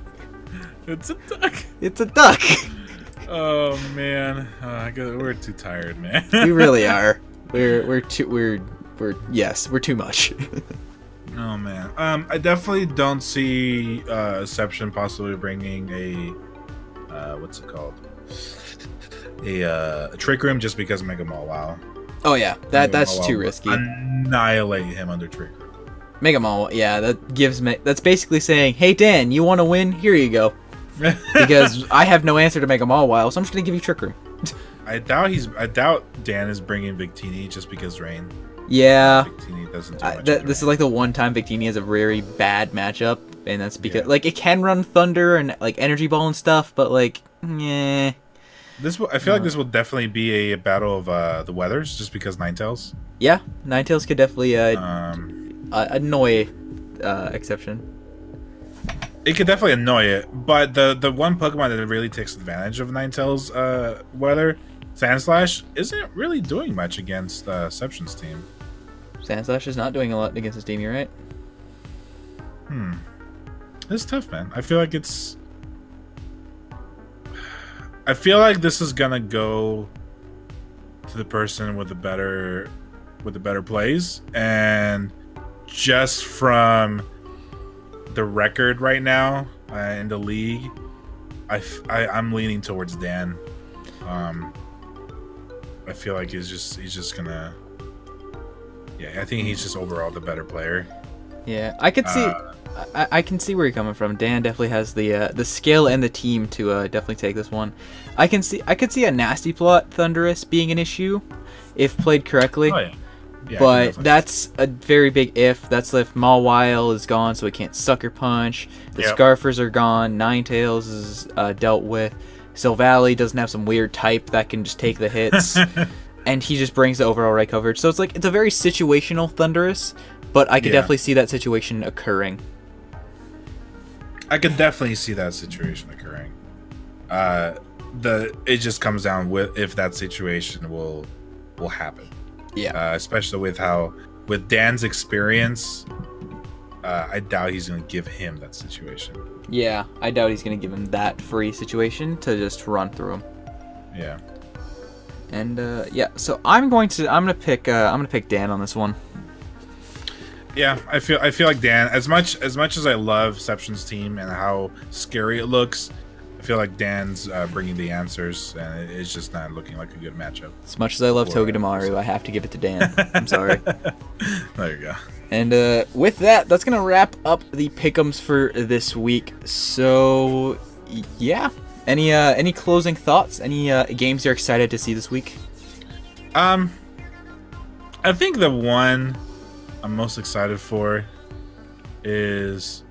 It's a duck. It's a duck. Oh man, we're too tired, man. We really are. We're too much. Oh man, I definitely don't see Seption possibly bringing a what's it called? A Trick Room just because Mega Mall. Wow. Oh yeah, that's too risky. Annihilate him under Trick Room. Mega Mall, yeah, that's basically saying, hey Dan, you want to win? Here you go. Because I have no answer to Mega Mawile, so I'm just gonna give you Trick Room. I doubt Dan is bringing Victini just because rain. Yeah. Victini doesn't do much This is like the one time Victini has a very bad matchup, and that's because like it can run Thunder and like Energy Ball and stuff, but like, yeah. I feel like this will definitely be a battle of the weathers, just because Ninetales. Yeah, Ninetales could definitely annoy Exception. It could definitely annoy it, but the one Pokemon that really takes advantage of Ninetales' weather, Sandslash, isn't really doing much against Exception's team. Sandslash is not doing a lot against his team, you're right. It's tough, man. I feel like I feel like this is gonna go to the person with the better plays, and just from the record right now in the league, I'm leaning towards Dan. I feel like he's just gonna. Yeah, I think he's just overall the better player. Yeah, I could see. I can see where you're coming from. Dan definitely has the skill and the team to definitely take this one. I could see a Nasty Plot Thundurus being an issue if played correctly. Oh, yeah. Yeah, but that's a very big if. That's if Mawile is gone, so it can't Sucker Punch. The Scarfers are gone. Ninetales is dealt with. Silvally doesn't have some weird type that can just take the hits. And he just brings the overall right coverage. So it's like, it's a very situational Thundurus, but I could definitely see that situation occurring. I could definitely see that situation occurring. It just comes down with if that situation will happen. Yeah. Especially with Dan's experience, I doubt he's going to give him that situation. Yeah, I doubt he's going to give him that free situation to just run through him. Yeah. And yeah, so I'm gonna pick Dan on this one. Yeah, I feel like Dan, as much as I love Exception's team and how scary it looks, I feel like Dan's bringing the answers, and it's just not looking like a good matchup. As much as I love Togedemaru, I have to give it to Dan. I'm sorry. There you go. And with that, that's going to wrap up the pick'ems for this week. So, yeah. Any closing thoughts? Any games you're excited to see this week? I think the one I'm most excited for is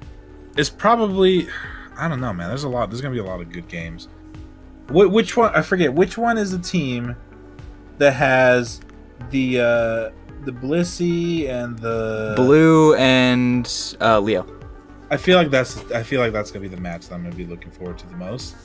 probably, I don't know, man. There's gonna be a lot of good games. Which one? I forget. Which one is the team that has the Blissey and the Blue and Leo? I feel like that's gonna be the match that I'm gonna be looking forward to the most,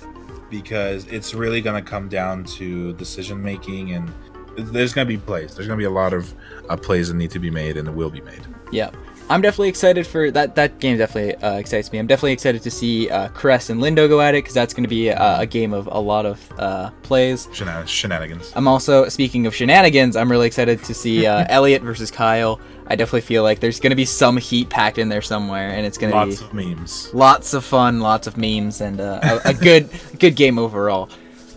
because it's really gonna come down to decision making, and there's gonna be plays. There's gonna be a lot of plays that need to be made, and that will be made. Yeah. I'm definitely excited for that. That game definitely excites me. I'm definitely excited to see Kress and Lindo go at it, because that's going to be a game of a lot of plays. Shenanigans. I'm also, speaking of shenanigans, I'm really excited to see Elliot versus Kyle. I definitely feel like there's going to be some heat packed in there somewhere, and it's going to be lots of memes, lots of fun, lots of memes, and a good game overall.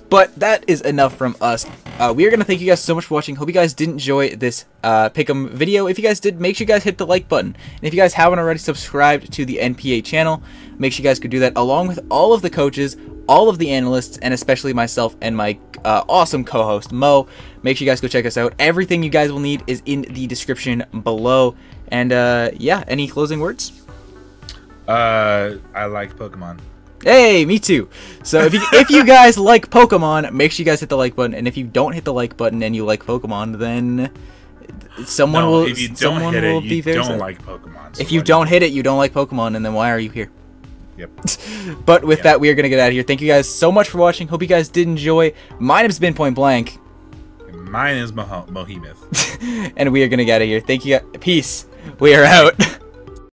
But that is enough from us. We are going to thank you guys so much for watching. Hope you guys did enjoy this Pick'em video. If you guys did, make sure you guys hit the like button. And if you guys haven't already subscribed to the NPA channel, make sure you guys could do that, along with all of the coaches, all of the analysts, and especially myself and my awesome co-host, Mo. Make sure you guys go check us out. Everything you guys will need is in the description below. And yeah, any closing words? I like Pokemon. Hey, me too. So if you guys like Pokemon, make sure you guys hit the like button. And if you don't hit the like button and you like Pokemon, then someone will be very sad. Like Pokemon. So if you don't hit it, you don't like Pokemon, and then why are you here? Yep. But with that, we are gonna get out of here. Thank you guys so much for watching. Hope you guys did enjoy. My name's been Pointblank. Mine is MoHemoth. And we are gonna get out of here. Thank you. Peace. We are out.